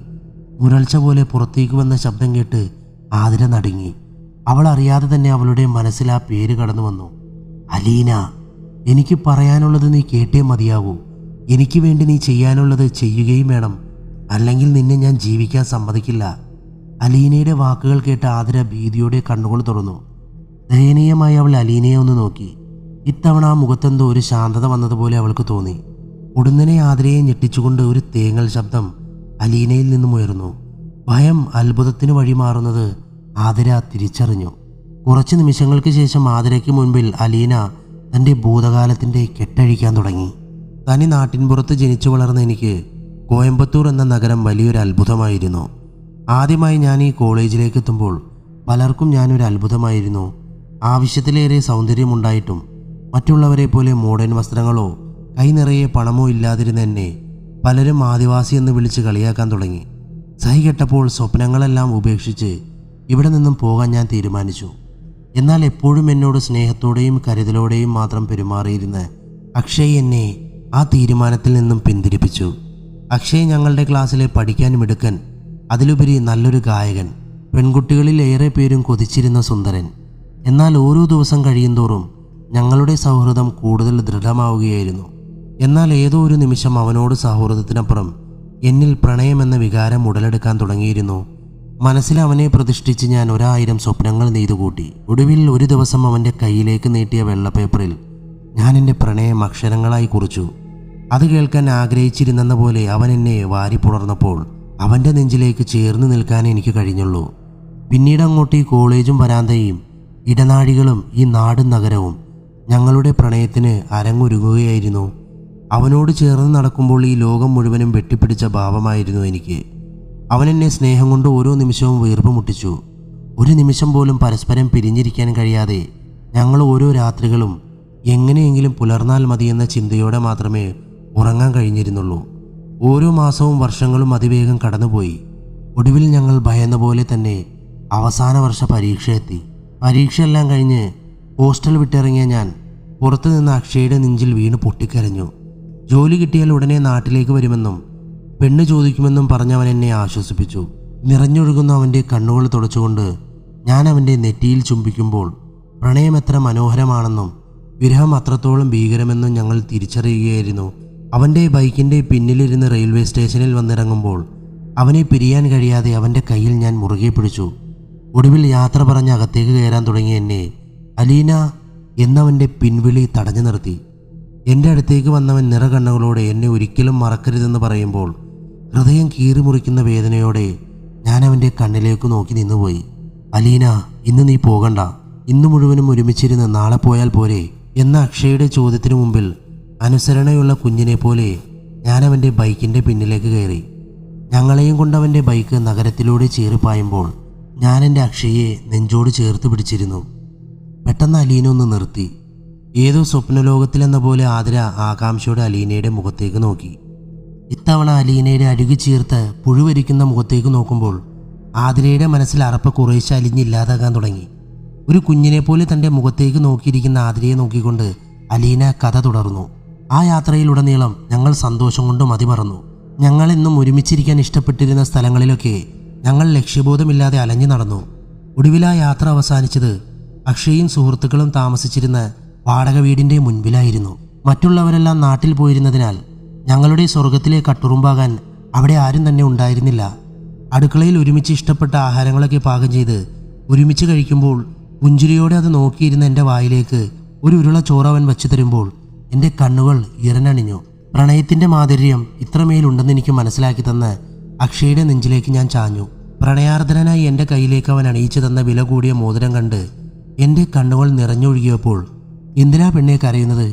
മുരൾച്ച പോലെ പുറത്തേക്ക് വന്ന ശബ്ദം കേട്ട് ആതിര നടുങ്ങി. അവൾ അറിയാതെ തന്നെ അവളുടെ മനസ്സിൽ ആ പേര് കടന്നു വന്നു. അലീന. എനിക്ക് പറയാനുള്ളത് നീ കേട്ടേ മതിയാവൂ. എനിക്ക് വേണ്ടി നീ ചെയ്യാനുള്ളത് ചെയ്യുകയും വേണം. അല്ലെങ്കിൽ നിന്നെ ഞാൻ ജീവിക്കാൻ സമ്മതിക്കില്ല. അലീനയുടെ വാക്കുകൾ കേട്ട് ആതിര ഭീതിയോടെ കണ്ണുകൾ തുറന്നു. ദയനീയമായി അവൾ അലീനയെ ഒന്ന് നോക്കി. ഇത്തവണ ആ മുഖത്തെന്തോ ഒരു ശാന്തത വന്നതുപോലെ അവൾക്ക് തോന്നി. ഉടനെ ആതിരയെ ഞെട്ടിച്ചുകൊണ്ട് ഒരു തേങ്ങൽ ശബ്ദം അലീനയിൽ നിന്നും ഉയർന്നു. ഭയം അത്ഭുതത്തിന് വഴിമാറുന്നത് ആതിര തിരിച്ചറിഞ്ഞു. കുറച്ച് നിമിഷങ്ങൾക്ക് ശേഷം ആതിരയ്ക്ക് മുൻപിൽ അലീന തൻ്റെ ഭൂതകാലത്തിൻ്റെ കെട്ടഴിക്കാൻ തുടങ്ങി. തനി നാട്ടിൻപുറത്ത് ജനിച്ചു വളർന്ന എനിക്ക് കോയമ്പത്തൂർ എന്ന നഗരം വലിയൊരു അത്ഭുതമായിരുന്നു. ആദ്യമായി ഞാൻ ഈ കോളേജിലേക്ക് എത്തുമ്പോൾ പലർക്കും ഞാനൊരു അത്ഭുതമായിരുന്നു. ആവശ്യത്തിലേറെ സൗന്ദര്യമുണ്ടായിട്ടും മറ്റുള്ളവരെ പോലെ മോഡേൺ വസ്ത്രങ്ങളോ കൈ നിറയെ പണമോ ഇല്ലാതിരുന്ന എന്നെ പലരും ആദിവാസി എന്ന് വിളിച്ച് കളിയാക്കാൻ തുടങ്ങി. സഹി കെട്ടപ്പോൾ സ്വപ്നങ്ങളെല്ലാം ഉപേക്ഷിച്ച് ഇവിടെ നിന്നും പോകാൻ ഞാൻ തീരുമാനിച്ചു. എന്നാൽ എപ്പോഴും എന്നോട് സ്നേഹത്തോടെയും കരുതലോടെയും മാത്രം പെരുമാറിയിരുന്ന അക്ഷയ് എന്നെ ആ തീരുമാനത്തിൽ നിന്നും പിന്തിരിപ്പിച്ചു. അക്ഷയ് ഞങ്ങളുടെ ക്ലാസ്സിലെ പഠിക്കാൻ മിടുക്കൻ, അതിലുപരി നല്ലൊരു ഗായകൻ, പെൺകുട്ടികളിൽ ഏറെ പേരും കൊതിച്ചിരുന്ന സുന്ദരൻ. എന്നാൽ ഓരോ ദിവസം കഴിയുന്തോറും ഞങ്ങളുടെ സൗഹൃദം കൂടുതൽ ദൃഢമാവുകയായിരുന്നു. എന്നാൽ ഏതോ ഒരു നിമിഷം അവനോട് സൗഹൃദത്തിനപ്പുറം എന്നിൽ പ്രണയമെന്ന വികാരം ഉടലെടുക്കാൻ തുടങ്ങിയിരുന്നു. മനസ്സിൽ അവനെ പ്രതിഷ്ഠിച്ച് ഞാൻ 1000 സ്വപ്നങ്ങൾ നെയ്തുകൂട്ടി. ഒടുവിൽ ഒരു ദിവസം അവൻ്റെ കയ്യിലേക്ക് നീട്ടിയ വെള്ളപ്പേപ്പറിൽ ഞാൻ എൻ്റെ പ്രണയം അക്ഷരങ്ങളായി കുറിച്ചു. അത് കേൾക്കാൻ ആഗ്രഹിച്ചിരുന്നെന്ന പോലെ അവൻ എന്നെ വാരിപ്പുണർന്നപ്പോൾ അവൻ്റെ നെഞ്ചിലേക്ക് ചേർന്ന് നിൽക്കാൻ എനിക്ക് കഴിഞ്ഞുള്ളൂ. പിന്നീട് അങ്ങോട്ട് ഈ കോളേജും വരാന്തയും ഇടനാഴികളും ഈ നാടും നഗരവും ഞങ്ങളുടെ പ്രണയത്തിന് അരങ്ങൊരുങ്ങുകയായിരുന്നു. അവനോട് ചേർന്ന് നടക്കുമ്പോൾ ഈ ലോകം മുഴുവനും വെട്ടിപ്പിടിച്ച ഭാവമായിരുന്നു എനിക്ക്. അവൻ എന്നെ സ്നേഹം കൊണ്ട് ഓരോ നിമിഷവും വീർപ്പ് മുട്ടിച്ചു. ഒരു നിമിഷം പോലും പരസ്പരം പിരിഞ്ഞിരിക്കാൻ കഴിയാതെ ഞങ്ങൾ ഓരോ രാത്രികളും എങ്ങനെയെങ്കിലും പുലർന്നാൽ മതിയെന്ന ചിന്തയോടെ മാത്രമേ ഉറങ്ങാൻ കഴിഞ്ഞിരുന്നുള്ളൂ. ഓരോ മാസവും വർഷങ്ങളും അതിവേഗം കടന്നുപോയി. ഒടുവിൽ ഞങ്ങൾ ഭയന്ന പോലെ തന്നെ അവസാന വർഷ പരീക്ഷ എത്തി. പരീക്ഷയെല്ലാം കഴിഞ്ഞ് ഹോസ്റ്റൽ വിട്ടിറങ്ങിയ ഞാൻ പുറത്തു നിന്ന് അക്ഷയുടെ നെഞ്ചിൽ വീണ് പൊട്ടിക്കരഞ്ഞു. ജോലി കിട്ടിയാൽ ഉടനെ നാട്ടിലേക്ക് വരുമെന്നും പെണ്ണ് ചോദിക്കുമെന്നും പറഞ്ഞവൻ എന്നെ ആശ്വസിപ്പിച്ചു. നിറഞ്ഞൊഴുകുന്ന അവൻ്റെ കണ്ണുകൾ തുടച്ചുകൊണ്ട് ഞാൻ അവൻ്റെ നെറ്റിയിൽ ചുംബിക്കുമ്പോൾ പ്രണയം എത്ര മനോഹരമാണെന്നും വിരഹം അത്രത്തോളം ഭീകരമെന്നും ഞങ്ങൾ തിരിച്ചറിയുകയായിരുന്നു. അവൻ്റെ ബൈക്കിൻ്റെ പിന്നിലിരുന്ന് റെയിൽവേ സ്റ്റേഷനിൽ വന്നിറങ്ങുമ്പോൾ അവനെ പിരിയാൻ കഴിയാതെ അവൻ്റെ കയ്യിൽ ഞാൻ മുറുകെ പിടിച്ചു. ഒടുവിൽ യാത്ര പറഞ്ഞ് അകത്തേക്ക് കയറാൻ തുടങ്ങിയ എന്നെ അലീന എന്നവൻ്റെ പിൻവിളി തടഞ്ഞു നിർത്തി. എൻ്റെ അടുത്തേക്ക് വന്നവൻ നിറകണ്ണുകളോടെ എന്നെ ഒരിക്കലും മറക്കരുതെന്ന് പറയുമ്പോൾ ഹൃദയം കീറിമുറിക്കുന്ന വേദനയോടെ ഞാൻ അവൻ്റെ കണ്ണിലേക്ക് നോക്കി നിന്നുപോയി. അലീന, ഇന്ന് നീ പോകണ്ട. ഇന്നു മുഴുവനും ഒരുമിച്ചിരുന്ന് നാളെ പോയാൽ പോരെ എന്ന അക്ഷയുടെ ചോദ്യത്തിനു മുമ്പിൽ അനുസരണയുള്ള കുഞ്ഞിനെ പോലെ ഞാൻ അവൻ്റെ ബൈക്കിൻ്റെ പിന്നിലേക്ക് കയറി. ഞങ്ങളെയും കൊണ്ടവൻ്റെ ബൈക്ക് നഗരത്തിലൂടെ ചീറിപ്പായുമ്പോൾ ഞാൻ എൻ്റെ അക്ഷയെ നെഞ്ചോട് ചേർത്ത് പിടിച്ചിരുന്നു. പെട്ടെന്ന് അലീന ഒന്ന് നിർത്തി. ഏതോ സ്വപ്നലോകത്തിലെന്ന പോലെ ആതിര ആകാംക്ഷയോടെ അലീനയുടെ മുഖത്തേക്ക് നോക്കി. ഇത്തവണ അലീനയുടെ അഴുകി ചീർത്ത് പുഴുവരിക്കുന്ന മുഖത്തേക്ക് നോക്കുമ്പോൾ ആതിരയുടെ മനസ്സിൽ അറപ്പ് കുറേശ്ശെ അലിഞ്ഞില്ലാതാകാൻ തുടങ്ങി. ഒരു കുഞ്ഞിനെ പോലെ തൻ്റെ മുഖത്തേക്ക് നോക്കിയിരിക്കുന്ന ആതിരയെ നോക്കിക്കൊണ്ട് അലീന കഥ തുടർന്നു. ആ യാത്രയിലുടനീളം ഞങ്ങൾ സന്തോഷം കൊണ്ട് മതിമറന്നു. ഞങ്ങൾ എന്നും ഒരുമിച്ചിരിക്കാൻ ഇഷ്ടപ്പെട്ടിരുന്ന സ്ഥലങ്ങളിലൊക്കെ ഞങ്ങൾ ലക്ഷ്യബോധമില്ലാതെ അലഞ്ഞു നടന്നു. ഒടുവിൽ ആ യാത്ര അവസാനിച്ചത് അക്ഷയും സുഹൃത്തുക്കളും താമസിച്ചിരുന്ന വാടക വീടിൻ്റെ മുൻപിലായിരുന്നു. മറ്റുള്ളവരെല്ലാം നാട്ടിൽ പോയിരുന്നതിനാൽ ഞങ്ങളുടെ സ്വർഗത്തിലെ കട്ടുറുമ്പാകാൻ അവിടെ ആരും തന്നെ ഉണ്ടായിരുന്നില്ല. അടുക്കളയിൽ ഒരുമിച്ച് ഇഷ്ടപ്പെട്ട ആഹാരങ്ങളൊക്കെ പാകം ചെയ്ത് ഒരുമിച്ച് കഴിക്കുമ്പോൾ പുഞ്ചിരിയോടെ അത് നോക്കിയിരുന്ന എൻ്റെ വായിലേക്ക് ഒരു ഉരുള ചോറ് അവൻ വച്ചു തരുമ്പോൾ എൻ്റെ കണ്ണുകൾ ഇരനണിഞ്ഞു. പ്രണയത്തിൻ്റെ മാധുര്യം ഇത്രമേലുണ്ടെന്ന് എനിക്ക് മനസ്സിലാക്കി തന്ന അക്ഷയുടെ നെഞ്ചിലേക്ക് ഞാൻ ചാഞ്ഞു. പ്രണയാർദ്രനായി എൻ്റെ കയ്യിലേക്ക് അവൻ അണിയിച്ചു തന്ന വില കൂടിയ മോതിരം കണ്ട് എൻ്റെ കണ്ണുകൾ നിറഞ്ഞൊഴുകിയപ്പോൾ, എന്തിനാ പെണ്ണെ കരയുന്നത്,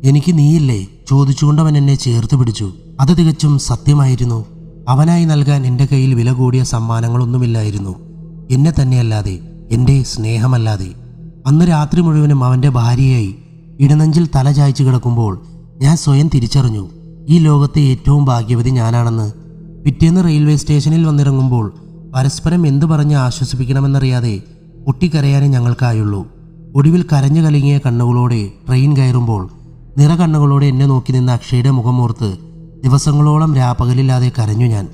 എനിക്ക് നീയില്ലേ ചോദിച്ചുകൊണ്ടവൻ എന്നെ ചേർത്ത് പിടിച്ചു. അത് തികച്ചും സത്യമായിരുന്നു. അവനായി നൽകാൻ എൻ്റെ കയ്യിൽ വില കൂടിയ സമ്മാനങ്ങളൊന്നുമില്ലായിരുന്നു, എന്നെ തന്നെയല്ലാതെ, എൻ്റെ സ്നേഹമല്ലാതെ. അന്ന് രാത്രി മുഴുവനും അവൻ്റെ ഭാര്യയായി ഇടനെഞ്ചിൽ തല ചായ്ച്ചു കിടക്കുമ്പോൾ ഞാൻ സ്വയം തിരിച്ചറിഞ്ഞു, ഈ ലോകത്തെ ഏറ്റവും ഭാഗ്യവതി ഞാനാണെന്ന്. പിറ്റേന്ന് റെയിൽവേ സ്റ്റേഷനിൽ വന്നിറങ്ങുമ്പോൾ പരസ്പരം എന്തു പറഞ്ഞ് ആശ്വസിപ്പിക്കണമെന്നറിയാതെ പൊട്ടിക്കരയാനേ ഞങ്ങൾക്കായുള്ളൂ. ഒടുവിൽ കരഞ്ഞു കലങ്ങിയ കണ്ണുകളോടെ ട്രെയിൻ കയറുമ്പോൾ നിറകണ്ണുകളോടെ എന്നെ നോക്കി നിന്ന അക്ഷയുടെ മുഖമോർത്ത് ദിവസങ്ങളോളം രാപ്പകലില്ലാതെ കരഞ്ഞു ഞാൻ.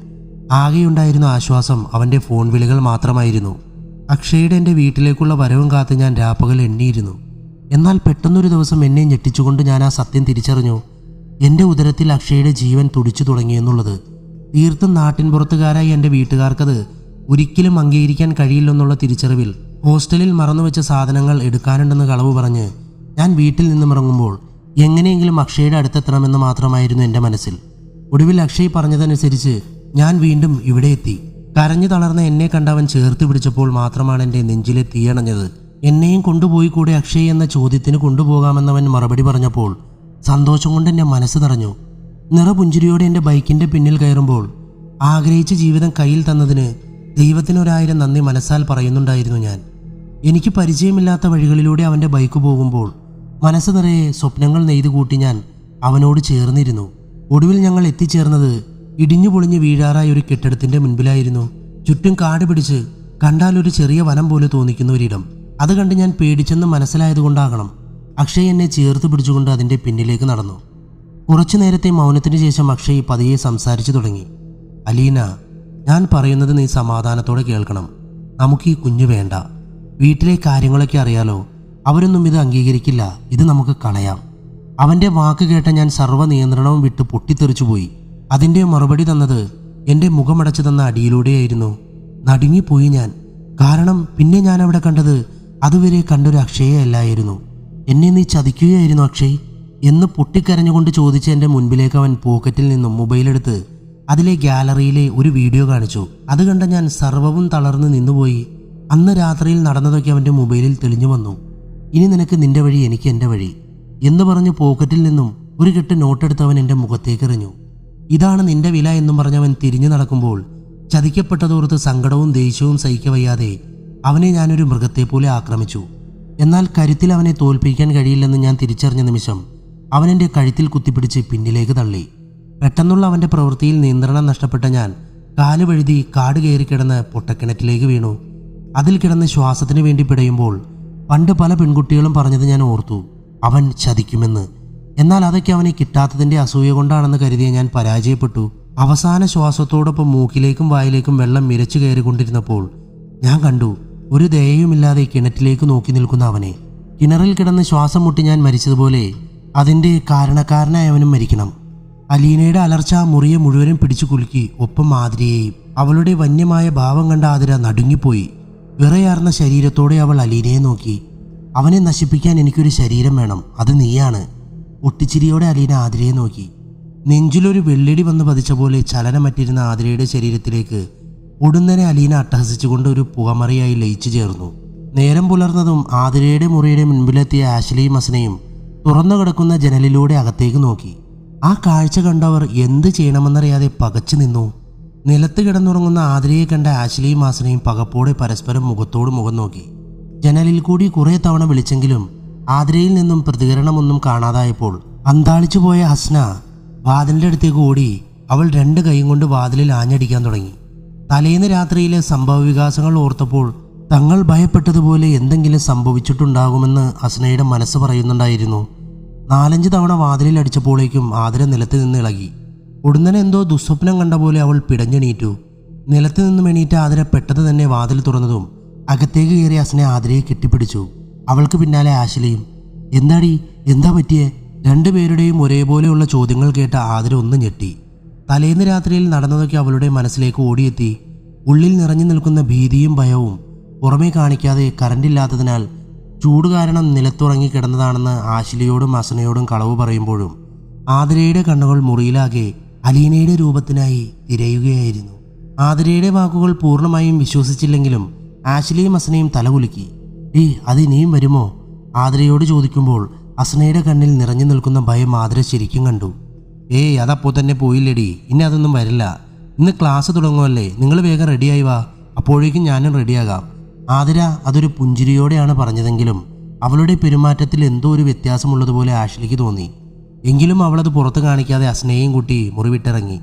ആകെയുണ്ടായിരുന്ന ആശ്വാസം അവൻ്റെ ഫോൺ വിളികൾ മാത്രമായിരുന്നു. അക്ഷയുടെ എൻ്റെ വീട്ടിലേക്കുള്ള വരവും കാത്ത് ഞാൻ രാപ്പകൽ എണ്ണിയിരുന്നു. എന്നാൽ പെട്ടെന്നൊരു ദിവസം എന്നെ ഞെട്ടിച്ചുകൊണ്ട് ഞാൻ ആ സത്യം തിരിച്ചറിഞ്ഞു. എൻ്റെ ഉദരത്തിൽ അക്ഷയുടെ ജീവൻ തുടിച്ചു തുടങ്ങിയെന്നുള്ളത്. തീർത്തും നാട്ടിൻപുറത്തുകാരായി എൻ്റെ വീട്ടുകാർക്കത് ഒരിക്കലും അംഗീകരിക്കാൻ കഴിയില്ലെന്നുള്ള തിരിച്ചറിവിൽ ഹോസ്റ്റലിൽ മറന്നുവെച്ച സാധനങ്ങൾ എടുക്കാനുണ്ടെന്ന് കളവ് പറഞ്ഞ് ഞാൻ വീട്ടിൽ നിന്നും ഇറങ്ങുമ്പോൾ എങ്ങനെയെങ്കിലും അക്ഷയുടെ അടുത്തെത്തണമെന്ന് മാത്രമായിരുന്നു എൻ്റെ മനസ്സിൽ. ഒടുവിൽ അക്ഷയ് പറഞ്ഞതനുസരിച്ച് ഞാൻ വീണ്ടും ഇവിടെ എത്തി. കരഞ്ഞു തളർന്ന എന്നെ കണ്ടവൻ ചേർത്ത് പിടിച്ചപ്പോൾ മാത്രമാണ് എൻ്റെ നെഞ്ചിലെ തീയണഞ്ഞത്. എന്നെയും കൊണ്ടുപോയി കൂടെ അക്ഷയ് എന്ന ചോദ്യത്തിന് കൊണ്ടുപോകാമെന്നവൻ മറുപടി പറഞ്ഞപ്പോൾ സന്തോഷം കൊണ്ട് എൻ്റെ മനസ്സ് നിറഞ്ഞു. നിറപുഞ്ചിരിയോടെ എൻ്റെ ബൈക്കിൻ്റെ പിന്നിൽ കയറുമ്പോൾ ആഗ്രഹിച്ച ജീവിതം കയ്യിൽ തന്നതിന് ദൈവത്തിനൊരായിരം നന്ദി മനസ്സാൽ പറയുന്നുണ്ടായിരുന്നു ഞാൻ. എനിക്ക് പരിചയമില്ലാത്ത വഴികളിലൂടെ അവൻ്റെ ബൈക്ക് പോകുമ്പോൾ മനസ്സ് നിറയെ സ്വപ്നങ്ങൾ നെയ്തു കൂട്ടി ഞാൻ അവനോട് ചേർന്നിരുന്നു. ഒടുവിൽ ഞങ്ങൾ എത്തിച്ചേർന്നത് ഇടിഞ്ഞു പൊളിഞ്ഞ് വീഴാറായ ഒരു കെട്ടിടത്തിൻ്റെ മുൻപിലായിരുന്നു. ചുറ്റും കാട് പിടിച്ച് കണ്ടാൽ ഒരു ചെറിയ വനം പോലെ തോന്നിക്കുന്ന ഒരിടം. അത് കണ്ട് ഞാൻ പേടിച്ചെന്ന് മനസ്സിലായതുകൊണ്ടാകണം അക്ഷയ് എന്നെ ചേർത്ത് പിടിച്ചുകൊണ്ട് അതിൻ്റെ പിന്നിലേക്ക് നടന്നു. കുറച്ചു നേരത്തെ മൗനത്തിന് ശേഷം അക്ഷയ് പതിയെ സംസാരിച്ചു തുടങ്ങി. അലീന, ഞാൻ പറയുന്നത് നീ സമാധാനത്തോടെ കേൾക്കണം. നമുക്ക് ഈ കുഞ്ഞു വേണ്ട. വീട്ടിലെ കാര്യങ്ങളൊക്കെ അറിയാലോ, അവരൊന്നും ഇത് അംഗീകരിക്കില്ല. ഇത് നമുക്ക് കളയാം. അവൻ്റെ വാക്ക് കേട്ട ഞാൻ സർവ്വ നിയന്ത്രണവും വിട്ട് പൊട്ടിത്തെറിച്ചുപോയി. അതിൻ്റെ മറുപടി തന്നത് എൻ്റെ മുഖമടച്ചു തന്ന അടിയിലൂടെയായിരുന്നു. നടുങ്ങിപ്പോയി ഞാൻ. കാരണം പിന്നെ ഞാൻ അവിടെ കണ്ടത് അതുവരെ കണ്ടൊരു അക്ഷയെ അല്ലായിരുന്നു. എന്നെ നീ ചതിക്കുകയായിരുന്നു അക്ഷയ് എന്ന് പൊട്ടിക്കരഞ്ഞുകൊണ്ട് ചോദിച്ച എൻ്റെ മുൻപിലേക്ക് അവൻ പോക്കറ്റിൽ നിന്നും മൊബൈലെടുത്ത് അതിലെ ഗാലറിയിലെ ഒരു വീഡിയോ കാണിച്ചു. അത് കണ്ട ഞാൻ സർവ്വവും തളർന്ന് നിന്നുപോയി. അന്ന് രാത്രിയിൽ നടന്നതൊക്കെ അവൻ്റെ മൊബൈലിൽ തെളിഞ്ഞു വന്നു. ഇനി നിനക്ക് നിന്റെ വഴി, എനിക്ക് എൻ്റെ വഴി എന്ന് പറഞ്ഞ് പോക്കറ്റിൽ നിന്നും ഒരു കെട്ട് നോട്ടെടുത്തവൻ എൻ്റെ മുഖത്തേക്ക് എറിഞ്ഞു. ഇതാണ് നിന്റെ വില എന്നും പറഞ്ഞവൻ തിരിഞ്ഞു നടക്കുമ്പോൾ ചതിക്കപ്പെട്ടതോർത്ത് സങ്കടവും ദേഷ്യവും സഹിക്കവയ്യാതെ അവനെ ഞാനൊരു മൃഗത്തെ പോലെ ആക്രമിച്ചു. എന്നാൽ കരുത്തിൽ അവനെ തോൽപ്പിക്കാൻ കഴിയില്ലെന്ന് ഞാൻ തിരിച്ചറിഞ്ഞ നിമിഷം അവൻ എൻ്റെ കഴുത്തിൽ കുത്തിപ്പിടിച്ച് പിന്നിലേക്ക് തള്ളി. പെട്ടെന്നുള്ള അവൻ്റെ പ്രവൃത്തിയിൽ നിയന്ത്രണം നഷ്ടപ്പെട്ട ഞാൻ കാല് വഴുതി കാട് കയറി കിടന്ന് പൊട്ടക്കിണറ്റിലേക്ക് വീണു. അതിൽ കിടന്ന് ശ്വാസത്തിന് വേണ്ടി പിടയുമ്പോൾ പണ്ട് പല പെൺകുട്ടികളും പറഞ്ഞത് ഞാൻ ഓർത്തു, അവൻ ചതിക്കുമെന്ന്. എന്നാൽ അതൊക്കെ അവനെ കിട്ടാത്തതിൻ്റെ അസൂയ കൊണ്ടാണെന്ന് കരുതിയ ഞാൻ പരാജയപ്പെട്ടു. അവസാന ശ്വാസത്തോടൊപ്പം മൂക്കിലേക്കും വായിലേക്കും വെള്ളം മിരച്ചു കയറിക്കൊണ്ടിരുന്നപ്പോൾ ഞാൻ കണ്ടു ഒരു ദയയുമില്ലാതെ കിണറ്റിലേക്ക് നോക്കി നിൽക്കുന്ന അവനെ. കിണറിൽ കിടന്ന് ശ്വാസം മുട്ടി ഞാൻ മരിച്ചതുപോലെ അതിൻ്റെ കാരണക്കാരനായവനും മരിക്കണം. അലീനയുടെ അലർച്ച മുറിയെ മുഴുവനും പിടിച്ചു കുലുക്കി. ഒപ്പം ആതിരയെയും. അവളുടെ വന്യമായ ഭാവം കണ്ട ആതിര നടുങ്ങിപ്പോയി. വിറയാർന്ന ശരീരത്തോടെ അവൾ അലീനയെ നോക്കി. അവനെ നശിപ്പിക്കാൻ എനിക്കൊരു ശരീരം വേണം, അത് നീയാണ്. ഒട്ടിച്ചിരിയോടെ അലീന ആതിരയെ നോക്കി. നെഞ്ചിലൊരു വെള്ളിടി വന്ന് പതിച്ച പോലെ ചലനമറ്റിരുന്ന ആതിരയുടെ ശരീരത്തിലേക്ക് ഉടനെ അലീന അട്ടഹസിച്ചുകൊണ്ട് ഒരു പുകമറയായി ലയിച്ചു ചേർന്നു. നേരം പുലർന്നതും ആതിരയുടെ മുറിയുടെ മുൻപിലെത്തിയ ആശ്ലിയും അസ്നയും തുറന്നു കിടക്കുന്ന ജനലിലൂടെ അകത്തേക്ക് നോക്കി. ആ കാഴ്ച കണ്ടവർ എന്ത് ചെയ്യണമെന്നറിയാതെ പകച്ചു നിന്നു. നിലത്ത് കിടന്നുറങ്ങുന്ന ആതിരയെ കണ്ട ആശ്ലിയും അസ്നയും പകപ്പോടെ പരസ്പരം മുഖത്തോട് മുഖം നോക്കി. ജനലിൽ കൂടി കുറേ തവണ വിളിച്ചെങ്കിലും ആതിരയിൽ നിന്നും പ്രതികരണമൊന്നും കാണാതായപ്പോൾ അന്താളിച്ചു പോയ ഹസ്ന വാതിലിൻ്റെ അടുത്തേക്ക് ഓടി. അവൾ രണ്ട് കൈയും കൊണ്ട് വാതിലിൽ ആഞ്ഞടിക്കാൻ തുടങ്ങി. തലേന്ന് രാത്രിയിലെ സംഭവവികാസങ്ങൾ ഓർത്തപ്പോൾ തങ്ങൾ ഭയപ്പെട്ടതുപോലെ എന്തെങ്കിലും സംഭവിച്ചിട്ടുണ്ടാകുമെന്ന് ഹസ്നയുടെ മനസ്സ് പറയുന്നുണ്ടായിരുന്നു. 4-5 തവണ വാതിലിൽ അടിച്ചപ്പോഴേക്കും ആതിര നിലത്ത് നിന്ന് ഇളകി. ഉടനെ എന്തോ ദുസ്വപ്നം കണ്ട പോലെ അവൾ പിടഞ്ഞെണീറ്റു. നിലത്ത് നിന്നും എണീറ്റ ആതിര പെട്ടെന്ന് തന്നെ വാതിൽ തുറന്നതും അകത്തേക്ക് കയറി ഹസ്ന ആതിരയെ കെട്ടിപ്പിടിച്ചു. അവൾക്ക് പിന്നാലെ ആശ്ലിയും. എന്താടി, എന്താ പറ്റിയേ? രണ്ടുപേരുടെയും ഒരേപോലെയുള്ള ചോദ്യങ്ങൾ കേട്ട ആതിര ഒന്ന് ഞെട്ടി. തലേന്ന് രാത്രിയിൽ നടന്നതൊക്കെ അവളുടെ മനസ്സിലേക്ക് ഓടിയെത്തി. ഉള്ളിൽ നിറഞ്ഞു നിൽക്കുന്ന ഭീതിയും ഭയവും പുറമേ കാണിക്കാതെ കറണ്ടില്ലാത്തതിനാൽ ചൂട് കാരണം നിലത്തുറങ്ങി കിടന്നതാണെന്ന് ആശ്ലിയോടും അസ്നയോടും കളവ് പറയുമ്പോഴും ആതിരയുടെ കണ്ണുകൾ മുറിയിലാകെ അലീനയുടെ രൂപത്തിനായി തിരയുകയായിരുന്നു. ആതിരയുടെ വാക്കുകൾ പൂർണ്ണമായും വിശ്വസിച്ചില്ലെങ്കിലും ആഷ്ലിയും അസ്നയും തലകുലുക്കി. അത് ഇനിയും വരുമോ? ആതിരയോട് ചോദിക്കുമ്പോൾ അസ്നയുടെ കണ്ണിൽ നിറഞ്ഞു നിൽക്കുന്ന ഭയം ആതിര ശരിക്കും കണ്ടു. അതപ്പോൾ തന്നെ പോയില്ലേടി, ഇനി അതൊന്നും വരില്ല. ഇന്ന് ക്ലാസ് തുടങ്ങുമല്ലേ, നിങ്ങൾ വേഗം റെഡിയായി വാ, അപ്പോഴേക്കും ഞാനും റെഡിയാകാം. ആതിര അതൊരു പുഞ്ചിരിയോടെയാണ് പറഞ്ഞതെങ്കിലും അവളുടെ പെരുമാറ്റത്തിൽ എന്തോ ഒരു വ്യത്യാസമുള്ളതുപോലെ ആഷ്ലിക്ക് തോന്നി. എങ്കിലും അവളത് പുറത്ത് കാണിക്കാതെ അസ്നയെയും കൂട്ടി മുറിവിട്ടിറങ്ങി.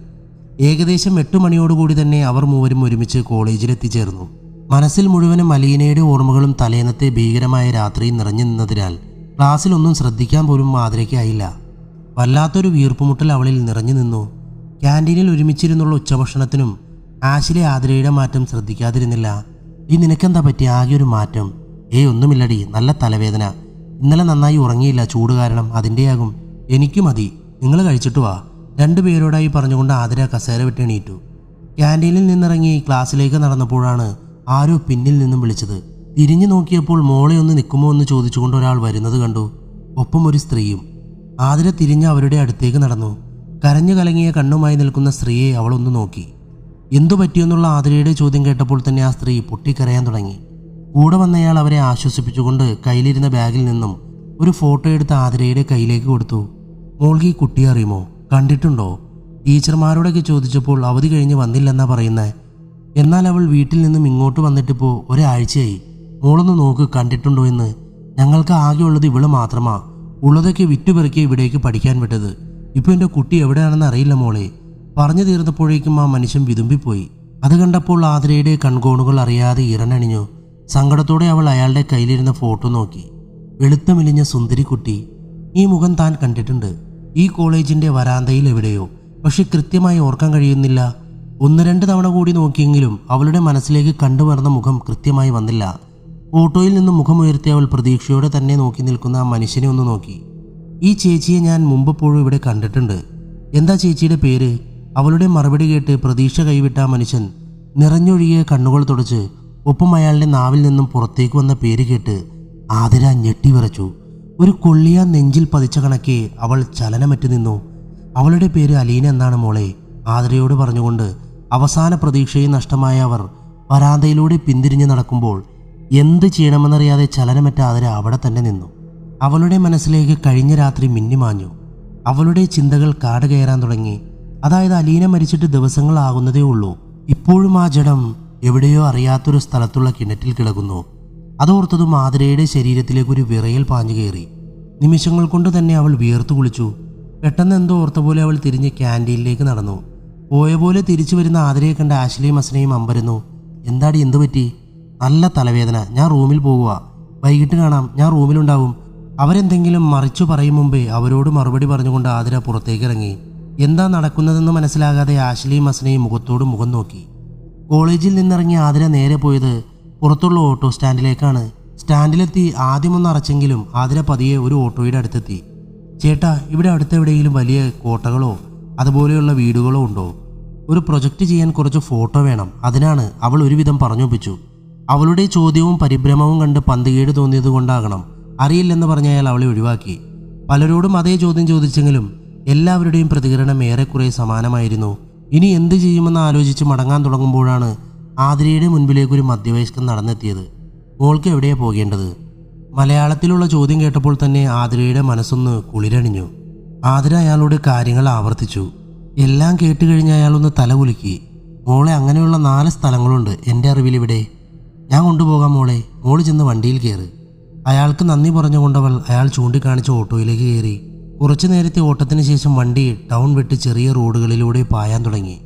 ഏകദേശം 8 മണിയോടുകൂടി തന്നെ അവർ മൂവരും ഒരുമിച്ച് കോളേജിലെത്തിച്ചേർന്നു. മനസ്സിൽ മുഴുവനും അലീനയുടെ ഓർമ്മകളും തലേന്നത്തെ ഭീകരമായ രാത്രിയും നിറഞ്ഞു നിന്നതിനാൽ ക്ലാസ്സിലൊന്നും ശ്രദ്ധിക്കാൻ പോലും ആതിരയ്ക്കായില്ല. വല്ലാത്തൊരു വീർപ്പുമുട്ടൽ അവളിൽ നിറഞ്ഞു നിന്നു. ക്യാൻറ്റീനിൽ ഒരുമിച്ചിരുന്നുള്ള ഉച്ചഭക്ഷണത്തിനും ആഷ്ലി ആതിരയുടെ മാറ്റം ശ്രദ്ധിക്കാതിരുന്നില്ല. നിനക്കെന്താ പറ്റി? ആകെ ഒരു മാറ്റം. ഒന്നുമില്ലടി, നല്ല തലവേദന. ഇന്നലെ നന്നായി ഉറങ്ങിയില്ല, ചൂട് കാരണം, അതിൻ്റെയാകും. എനിക്ക് മതി, നിങ്ങൾ കഴിച്ചിട്ട് വാ, രണ്ടുപേരോടായി പറഞ്ഞുകൊണ്ട് ആതിര കസേര വിട്ട് എണീറ്റു. ക്യാൻറ്റീനിൽ നിന്നിറങ്ങി ക്ലാസ്സിലേക്ക് നടന്നപ്പോഴാണ് ആരോ പിന്നിൽ നിന്നും വിളിച്ചത്. തിരിഞ്ഞു നോക്കിയപ്പോൾ മോളെ ഒന്ന് നിൽക്കുമോ എന്ന് ചോദിച്ചുകൊണ്ട് ഒരാൾ വരുന്നത് കണ്ടു. ഒപ്പം ഒരു സ്ത്രീയും. ആതിര തിരിഞ്ഞ് അവരുടെ അടുത്തേക്ക് നടന്നു. കരഞ്ഞു കലങ്ങിയ കണ്ണുമായി നിൽക്കുന്ന സ്ത്രീയെ അവളൊന്ന് നോക്കി. എന്തു പറ്റിയെന്നുള്ള ആതിരയുടെ ചോദ്യം കേട്ടപ്പോൾ തന്നെ ആ സ്ത്രീ പൊട്ടിക്കരയാൻ തുടങ്ങി. കൂടെ വന്നയാൾ അവരെ ആശ്വസിപ്പിച്ചുകൊണ്ട് കയ്യിലിരുന്ന ബാഗിൽ നിന്നും ഒരു ഫോട്ടോ എടുത്ത് ആതിരയുടെ കയ്യിലേക്ക് കൊടുത്തു. മോൾക്ക് ഈ കുട്ടിയെ അറിയുമോ? കണ്ടിട്ടുണ്ടോ? ടീച്ചർമാരോടൊക്കെ ചോദിച്ചപ്പോൾ അവധി കഴിഞ്ഞ് വന്നില്ലെന്നാ പറയുന്നത്. എന്നാൽ അവൾ വീട്ടിൽ നിന്നും ഇങ്ങോട്ട് വന്നിട്ടിപ്പോൾ ഒരാഴ്ചയായി. മോളൊന്ന് നോക്ക്, കണ്ടിട്ടുണ്ടോ എന്ന്. ഞങ്ങൾക്ക് ആകെ ഉള്ളത് ഇവള് മാത്രമാ. ഉള്ളതൊക്കെ വിറ്റുപെറുക്കി ഇവിടേക്ക് പഠിക്കാൻ വിട്ടത്. ഇപ്പോൾ എൻ്റെ കുട്ടി എവിടെയാണെന്ന് അറിയില്ല മോളെ. പറഞ്ഞു തീർന്നപ്പോഴേക്കും ആ മനുഷ്യൻ വിതുമ്പിപ്പോയി. അത് കണ്ടപ്പോൾ ആതിരയുടെ കൺകോണുകൾ അറിയാതെ ഇറനണിഞ്ഞു. സങ്കടത്തോടെ അവൾ അയാളുടെ കയ്യിലിരുന്ന ഫോട്ടോ നോക്കി. വെളുത്ത മെലിഞ്ഞ സുന്ദരി കുട്ടി. ഈ മുഖം താൻ കണ്ടിട്ടുണ്ട്, ഈ കോളേജിൻ്റെ വരാന്തയിൽ എവിടെയോ. പക്ഷെ കൃത്യമായി ഓർക്കാൻ കഴിയുന്നില്ല. 1-2 തവണ കൂടി നോക്കിയെങ്കിലും അവളുടെ മനസ്സിലേക്ക് കണ്ടുമറന്ന മുഖം കൃത്യമായി വന്നില്ല. ഫോട്ടോയിൽ നിന്ന് മുഖമുയർത്തി അവൾ പ്രതീക്ഷയോടെ തന്നെ നോക്കി നിൽക്കുന്ന ആ മനുഷ്യനെ ഒന്ന് നോക്കി. ഈ ചേച്ചിയെ ഞാൻ മുമ്പെപ്പോഴും ഇവിടെ കണ്ടിട്ടുണ്ട്. എന്താ ചേച്ചിയുടെ പേര്? അവളുടെ മറുപടി കേട്ട് പ്രതീക്ഷ കൈവിട്ട ആ മനുഷ്യൻ നിറഞ്ഞൊഴുകിയ കണ്ണുകൾ തുടച്ച് ഒപ്പം അയാളുടെ നാവിൽ നിന്നും പുറത്തേക്ക് വന്ന പേര് കേട്ട് ആതിര ഞെട്ടിവിറച്ചു. ഒരു കൊള്ളിയ നെഞ്ചിൽ പതിച്ച കണക്കെ അവൾ ചലനമറ്റു നിന്നു. അവളുടെ പേര് അലീന എന്നാണ് മോളെ, ആതിരയോട് പറഞ്ഞുകൊണ്ട് അവസാന പ്രതീക്ഷയെ നഷ്ടമായ അവർ വരാന്തയിലൂടെ പിന്തിരിഞ്ഞ് നടക്കുമ്പോൾ എന്ത് ചെയ്യണമെന്നറിയാതെ ചലനമറ്റ ആതിര അവിടെ തന്നെ നിന്നു. അവളുടെ മനസ്സിലേക്ക് കഴിഞ്ഞ രാത്രി മിന്നിമാഞ്ഞു. അവളുടെ ചിന്തകൾ കാട് കയറാൻ തുടങ്ങി. അതായത് അലീന മരിച്ചിട്ട് ദിവസങ്ങളാകുന്നതേ ഉള്ളൂ. ഇപ്പോഴും ആ ജഡം എവിടെയോ അറിയാത്തൊരു സ്ഥലത്തുള്ള കിണറ്റിൽ കിടക്കുന്നു. അതോർത്തതും ആതിരയുടെ ശരീരത്തിലേക്ക് ഒരു വിറയൽ പാഞ്ഞു കയറി. നിമിഷങ്ങൾ കൊണ്ട് തന്നെ അവൾ വിയർത്തു കുളിച്ചു. പെട്ടെന്ന് എന്തോ ഓർത്ത പോലെ അവൾ തിരിഞ്ഞ് ക്യാൻറ്റീനിലേക്ക് നടന്നു. പോയ പോലെ തിരിച്ചു വരുന്ന ആതിരയെ കണ്ട ആഷ്ലിയും അസ്നയും അമ്പരന്നു. എന്താടി, എന്തു പറ്റി? നല്ല തലവേദന, ഞാൻ റൂമിൽ പോകുക, വൈകിട്ട് കാണാം, ഞാൻ റൂമിലുണ്ടാവും. അവരെന്തെങ്കിലും മറിച്ചു പറയും മുമ്പേ അവരോട് മറുപടി പറഞ്ഞുകൊണ്ട് ആതിര പുറത്തേക്ക് ഇറങ്ങി. എന്താ നടക്കുന്നതെന്ന് മനസ്സിലാകാതെ ആഷ്ലിയും അസ്നയും മുഖത്തോട് മുഖം നോക്കി. കോളേജിൽ നിന്നിറങ്ങി ആതിര നേരെ പോയത് പുറത്തുള്ള ഓട്ടോ സ്റ്റാൻഡിലേക്കാണ്. സ്റ്റാൻഡിലെത്തി ആദ്യമൊന്ന് അറച്ചെങ്കിലും ആതിര പതിയെ ഒരു ഓട്ടോയുടെ അടുത്തെത്തി. ചേട്ടാ, ഇവിടെ അടുത്തെവിടെയെങ്കിലും വലിയ കോട്ടകളോ അതുപോലെയുള്ള വീടുകളോ ഉണ്ടോ? ഒരു പ്രൊജക്റ്റ് ചെയ്യാൻ കുറച്ച് ഫോട്ടോ വേണം, അതിനാണ്. അവൾ ഒരുവിധം പറഞ്ഞൊപ്പിച്ചു. അവളുടെ ചോദ്യവും പരിഭ്രമവും കണ്ട് പന്തികേട് തോന്നിയത് കൊണ്ടാകണം അറിയില്ലെന്ന് പറഞ്ഞ അയാൾ അവളെ ഒഴിവാക്കി. പലരോടും അതേ ചോദ്യം ചോദിച്ചെങ്കിലും എല്ലാവരുടെയും പ്രതികരണം ഏറെക്കുറെ സമാനമായിരുന്നു. ഇനി എന്ത് ചെയ്യുമെന്ന് ആലോചിച്ച് മടങ്ങാൻ തുടങ്ങുമ്പോഴാണ് ആതിരയുടെ മുൻപിലേക്കൊരു മധ്യവയസ്കൻ നടന്നെത്തിയത്. മോൾക്ക് എവിടെയാണ് പോകേണ്ടത്? മലയാളത്തിലുള്ള ചോദ്യം കേട്ടപ്പോൾ തന്നെ ആതിരയുടെ മനസ്സൊന്ന് കുളിരണിഞ്ഞു. ആതിര അയാളോട് കാര്യങ്ങൾ ആവർത്തിച്ചു. എല്ലാം കേട്ടുകഴിഞ്ഞ് അയാളൊന്ന് തലകുലുക്കി. മോളെ, അങ്ങനെയുള്ള 4 സ്ഥലങ്ങളുണ്ട് എൻ്റെ അറിവിലിവിടെ. ഞാൻ കൊണ്ടുപോകാം മോളെ, മോള് ചെന്ന് വണ്ടിയിൽ കയറി. അയാൾക്ക് നന്ദി പറഞ്ഞുകൊണ്ടവൾ അയാൾ ചൂണ്ടിക്കാണിച്ച ഓട്ടോയിലേക്ക് കയറി. കുറച്ചു നേരത്തെ ഓട്ടത്തിന് ശേഷം വണ്ടി ടൗൺ വിട്ട് ചെറിയ റോഡുകളിലൂടെ പായാൻ തുടങ്ങി.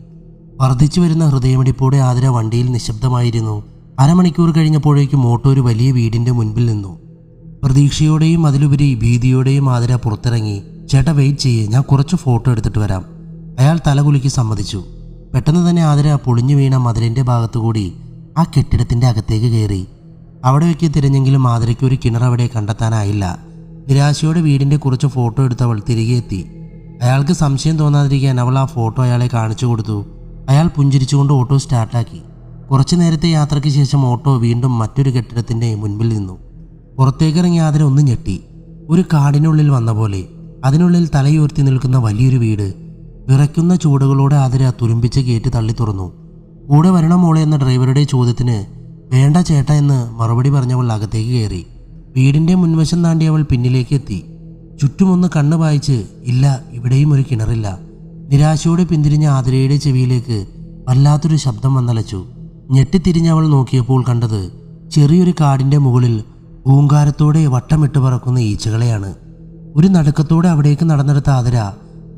വർദ്ധിച്ചു വരുന്ന ഹൃദയമിടിപ്പോടെ ആതിര വണ്ടിയിൽ നിശബ്ദമായിരുന്നു. അരമണിക്കൂർ കഴിഞ്ഞപ്പോഴേക്കും ഓട്ടോ ഒരു വലിയ വീടിൻ്റെ മുൻപിൽ നിന്നു. പ്രതീക്ഷയോടെയും അതിലുപരി ഭീതിയോടെയും ആതിര പുറത്തിറങ്ങി. ചേട്ടാ, വെയിറ്റ് ചെയ്യേ, ഞാൻ കുറച്ച് ഫോട്ടോ എടുത്തിട്ട് വരാം. അയാൾ തലകുലുക്കി സമ്മതിച്ചു. പെട്ടെന്ന് തന്നെ ആതിര പൊളിഞ്ഞു വീണ മതിലിൻ്റെ ഭാഗത്തുകൂടി ആ കെട്ടിടത്തിൻ്റെ അകത്തേക്ക് കയറി. അവിടെയൊക്കെ തിരഞ്ഞെങ്കിലും ആതിരയ്ക്ക് ഒരു കിണർ അവിടെ കണ്ടെത്താനായില്ല. നിരാശയോടെ വീടിൻ്റെ കുറച്ച് ഫോട്ടോ എടുത്തവൾ തിരികെ എത്തി. അയാൾക്ക് സംശയം തോന്നാതിരിക്കാൻ അവൾ ആ ഫോട്ടോ അയാളെ കാണിച്ചു കൊടുത്തു. അയാൾ പുഞ്ചിരിച്ചുകൊണ്ട് ഓട്ടോ സ്റ്റാർട്ടാക്കി. കുറച്ചു നേരത്തെ യാത്രയ്ക്ക് ശേഷം ഓട്ടോ വീണ്ടും മറ്റൊരു കെട്ടിടത്തിൻ്റെ മുൻപിൽ നിന്നു. പുറത്തേക്കിറങ്ങി ആതിര ഒന്ന് ഞെട്ടി. ഒരു കാടിനുള്ളിൽ വന്ന പോലെ. അതിനുള്ളിൽ തലയുയർത്തി നിൽക്കുന്ന വലിയൊരു വീട്. വിറയ്ക്കുന്ന ചൂടുകളോടെ ആതിര തുരുമ്പിച്ച് ഗേറ്റ് തള്ളി തുറന്നു. കൂടെ വരണം മോളെ എന്ന ഡ്രൈവറുടെ ചോദ്യത്തിന് വേണ്ട ചേട്ടാ എന്ന് മറുപടി പറഞ്ഞവൾ അകത്തേക്ക് കയറി. വീടിൻ്റെ മുൻവശം താണ്ടി അവൾ പിന്നിലേക്ക് എത്തി. ചുറ്റുമൊന്ന് കണ്ണ് വായിച്ച് ഇല്ല, ഇവിടെയും ഒരു കിണറില്ല. നിരാശയോടെ പിന്തിരിഞ്ഞ ആതിരയുടെ ചെവിയിലേക്ക് വല്ലാത്തൊരു ശബ്ദം വന്നലച്ചു. ഞെട്ടിത്തിരിഞ്ഞവൾ നോക്കിയപ്പോൾ കണ്ടത് ചെറിയൊരു കാടിൻ്റെ മുകളിൽ ഓങ്കാരത്തോടെ വട്ടമിട്ട് പറക്കുന്ന ഈച്ചകളെയാണ്. ഒരു നടുക്കത്തോടെ അവിടേക്ക് നടന്നെടുത്ത ആതിര